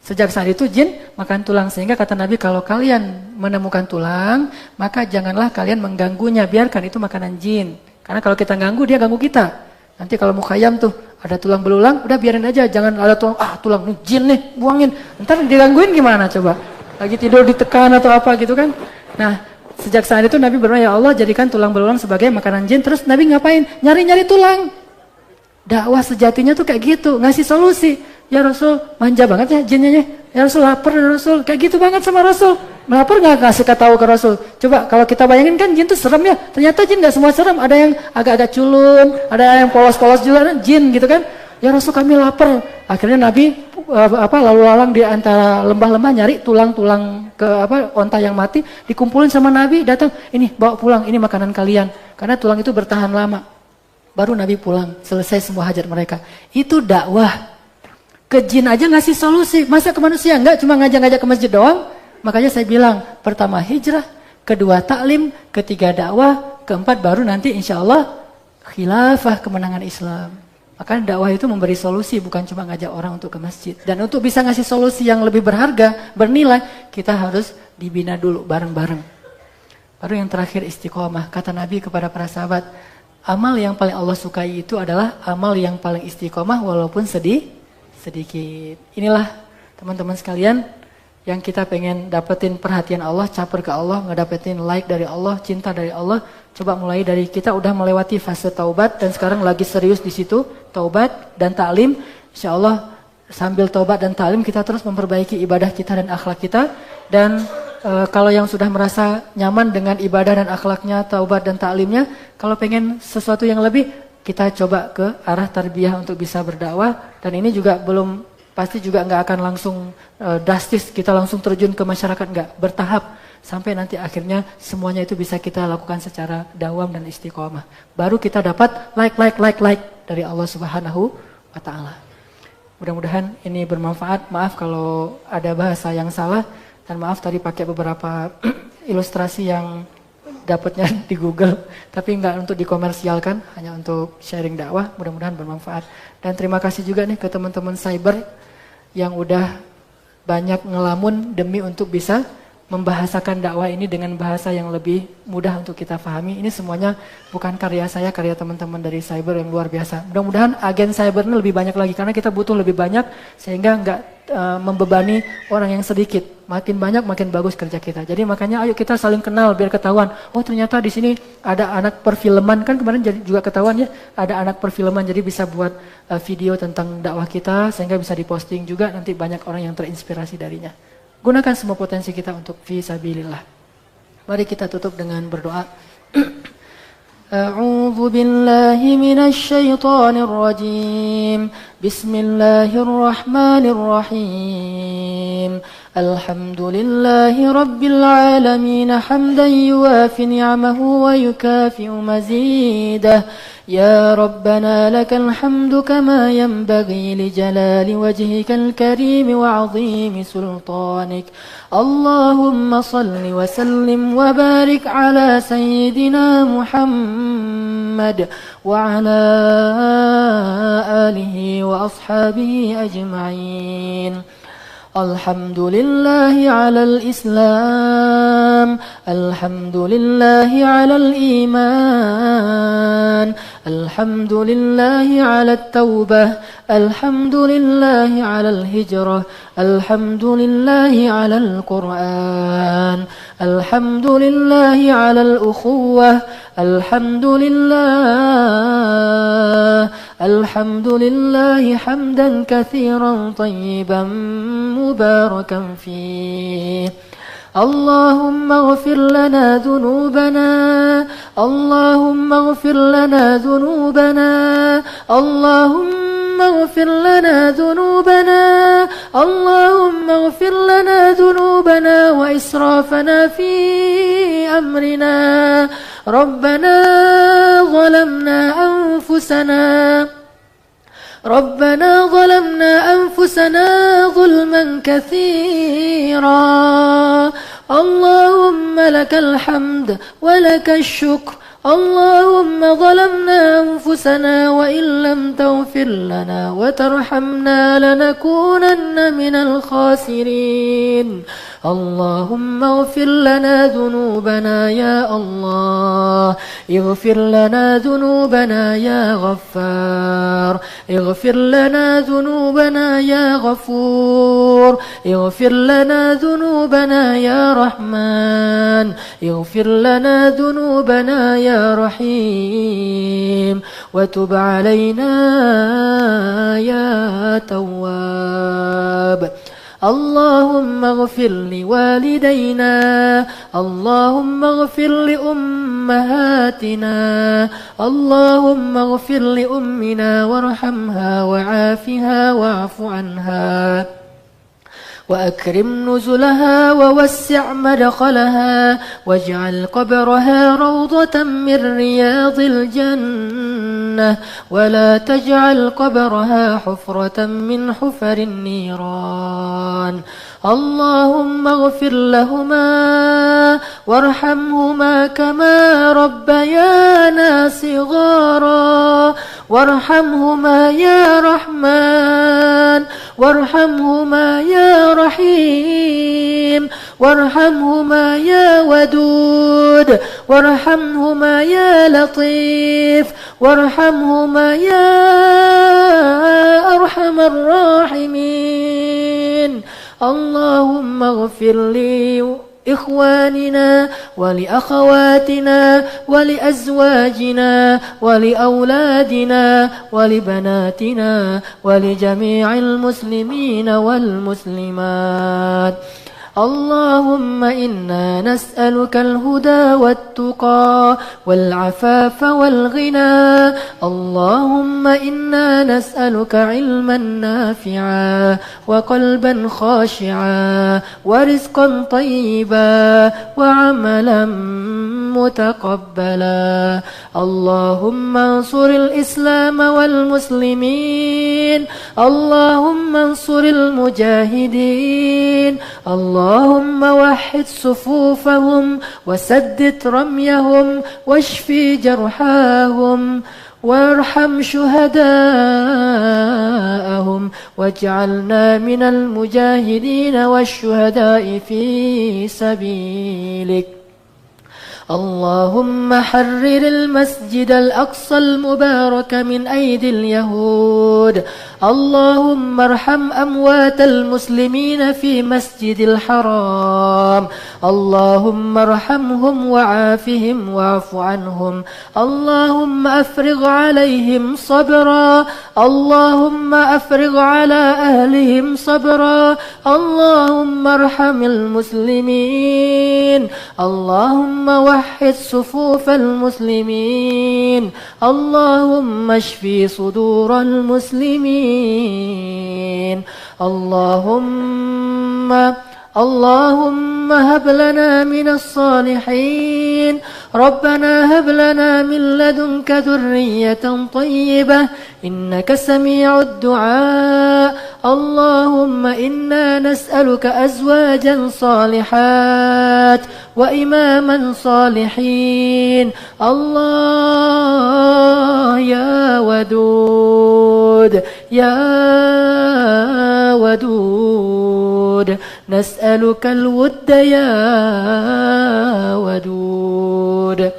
Sejak saat itu jin makan tulang. Sehingga kata Nabi, kalau kalian menemukan tulang, maka janganlah kalian mengganggunya. Biarkan itu makanan jin. Karena kalau kita ganggu, dia ganggu kita. Nanti kalau mukhayam tuh, ada tulang belulang, udah biarin aja. Jangan ada tulang jin nih, buangin. Ntar digangguin gimana coba? Lagi tidur ditekan atau apa gitu kan. Nah, sejak saat itu Nabi berdoa, ya Allah jadikan tulang belulang sebagai makanan jin. Terus Nabi ngapain? Nyari-nyari tulang. Dakwah sejatinya tuh kayak gitu, ngasih solusi. Ya Rasul, manja banget ya jinnya. Ya Rasul, lapar ya Rasul. Kayak gitu banget sama Rasul. Melapar gak kasih tahu ke Rasul? Coba kalau kita bayangin kan jin tuh serem ya. Ternyata jin gak semua serem. Ada yang agak-agak culun, ada yang polos-polos juga, jin gitu kan. Ya Rasul kami lapar. Akhirnya Nabi lalu lalang di antara lembah-lembah nyari tulang-tulang ke onta yang mati, dikumpulin sama Nabi, datang, ini bawa pulang, ini makanan kalian. Karena tulang itu bertahan lama. baru Nabi pulang, selesai semua hajat mereka. Itu dakwah. Ke jin aja ngasih solusi, masa ke manusia enggak, cuma ngajak-ngajak ke masjid doang. Makanya saya bilang, pertama hijrah, kedua taklim, ketiga dakwah, keempat baru nanti insya Allah khilafah, kemenangan Islam. Makanya dakwah itu memberi solusi, bukan cuma ngajak orang untuk ke masjid. Dan untuk bisa ngasih solusi yang lebih berharga, bernilai, kita harus dibina dulu bareng-bareng. Baru yang terakhir istiqomah. Kata Nabi kepada para sahabat, amal yang paling Allah sukai itu adalah amal yang paling istiqomah walaupun sedikit. Inilah teman-teman sekalian yang kita pengen dapetin perhatian Allah, caper ke Allah, ngedapetin like dari Allah, cinta dari Allah. Coba mulai dari kita udah melewati fase taubat dan sekarang lagi serius di situ, taubat dan taklim. Insya Allah sambil taubat dan taklim kita terus memperbaiki ibadah kita dan akhlak kita. Dan kalau yang sudah merasa nyaman dengan ibadah dan akhlaknya, taubat dan taklimnya, kalau pengen sesuatu yang lebih, kita coba ke arah tarbiyah untuk bisa berdakwah. Dan ini juga belum, pasti juga nggak akan langsung drastis, kita langsung terjun ke masyarakat, nggak, bertahap. Sampai nanti akhirnya semuanya itu bisa kita lakukan secara dawam dan istiqomah. Baru kita dapat like dari Allah Subhanahu wa Ta'ala. Mudah-mudahan ini bermanfaat. Maaf kalau ada bahasa yang salah. Dan maaf tadi pakai beberapa ilustrasi yang dapatnya di Google, tapi enggak untuk dikomersialkan, hanya untuk sharing dakwah. Mudah-mudahan bermanfaat. Dan terima kasih juga nih ke teman-teman cyber yang udah banyak ngelamun demi untuk bisa membahasakan dakwah ini dengan bahasa yang lebih mudah untuk kita pahami. Ini semuanya bukan karya saya, karya teman-teman dari cyber yang luar biasa. Mudah-mudahan agen cyber ini lebih banyak lagi, karena kita butuh lebih banyak sehingga enggak membebani orang yang sedikit. Makin banyak makin bagus kerja kita. Jadi makanya ayo kita saling kenal biar ketahuan. Oh ternyata di sini ada anak perfilman, kan kemarin jadi juga ketahuan ya, ada anak perfilman, jadi bisa buat video tentang dakwah kita sehingga bisa diposting juga, nanti banyak orang yang terinspirasi darinya. Gunakan semua potensi kita untuk fi sabilillah. Mari kita tutup dengan berdoa. A'udzu billahi minasy syaithanir rajim. Bismillahirrahmanirrahim. Alhamdulillahi rabbil alamin hamdan yuwafi ni'amahu wa yukafi'u mazidah. يا ربنا لك الحمد كما ينبغي لجلال وجهك الكريم وعظيم سلطانك اللهم صل وسلم وبارك على سيدنا محمد وعلى آله وأصحابه أجمعين الحمد لله على الإسلام الحمد لله على الإيمان الحمد لله على التوبة الحمد لله على الهجرة الحمد لله على القرآن الحمد لله على الأخوة الحمد لله حمدا كثيرا طيبا مباركا فيه اللهم اغفر لنا ذنوبنا اللهم اغفر لنا ذنوبنا اللهم اغفر لنا ذنوبنا اللهم اغفر لنا ذنوبنا وإسرافنا في أمرنا ربنا ظلمنا أنفسنا ظلما كثيرا اللهم لك الحمد ولك الشكر اللهم ظلمنا أنفسنا وإن لم تغفر لنا وترحمنا لنكونن من الخاسرين اللهم اغفر لنا ذنوبنا يا الله اغفر لنا ذنوبنا يا غفار اغفر لنا ذنوبنا يا غفور اغفر لنا ذنوبنا يا رحمن اغفر لنا ذنوبنا يا رحيم وتب علينا يا تواب اللهم اغفر لوالدينا اللهم اغفر لأمهاتنا اللهم اغفر لأمنا وارحمها وعافها واعف عنها وأكرم نزلها ووسع مدخلها واجعل قبرها روضة من رياض الجنة الجنة ولا تجعل قبرها حفرة من حفر النيران. اللهم اغفر لهما وارحمهما كما ربيانا صغارا. وارحمهما يا رحمن وارحمهما يا رحيم وارحمهما يا ودود وارحمهما يا لطيف وارحمهما يا أرحم الراحمين. اللهم اغفر لي إخواننا ولأخواتنا ولأزواجنا ولأولادنا ولبناتنا ولجميع المسلمين والمسلمات. اللهم إنا نسألك الهدى والتقى والعفاف والغنى. اللهم إنا نسألك علما نافعا وقلبا خاشعا ورزقا طيبا وعملا متقبلا. اللهم انصر الإسلام والمسلمين. اللهم انصر المجاهدين. اللهم وحد صفوفهم وسدد رميهم واشفي جرحاهم وارحم شهداءهم واجعلنا من المجاهدين والشهداء في سبيلك. اللهم حرر المسجد الأقصى المبارك من أيدي اليهود. اللهم ارحم أموات المسلمين في مسجد الحرام. اللهم ارحمهم وعافهم واعف عنهم. اللهم أفرغ عليهم صبرا. اللهم أفرغ على أهلهم صبرا. اللهم ارحم المسلمين. اللهم وحد صفوف المسلمين. اللهم اشفي صدور المسلمين. اللهم هب لنا من الصالحين. ربنا هب لنا من لدنك ذرية طيبة إنك سميع الدعاء. اللهم إنا نسألك أزواجا صالحات وإماما صالحين. الله يا ودود يا ودود نسألك الود يا ودود.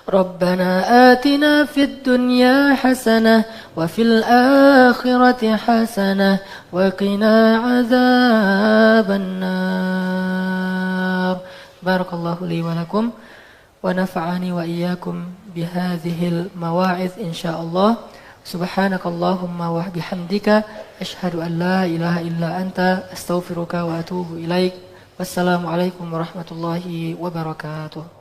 ربنا آتنا في الدنيا حسنة وفي الآخرة حسنة وقنا عذاب النار. بارك الله لي ولكم ونفعني وإياكم بهذه المواعظ إن شاء الله. سبحانك اللهم وبحمدك أشهد أن لا إله إلا أنت أستغفرك وأتوب إليك. والسلام عليكم ورحمة الله وبركاته.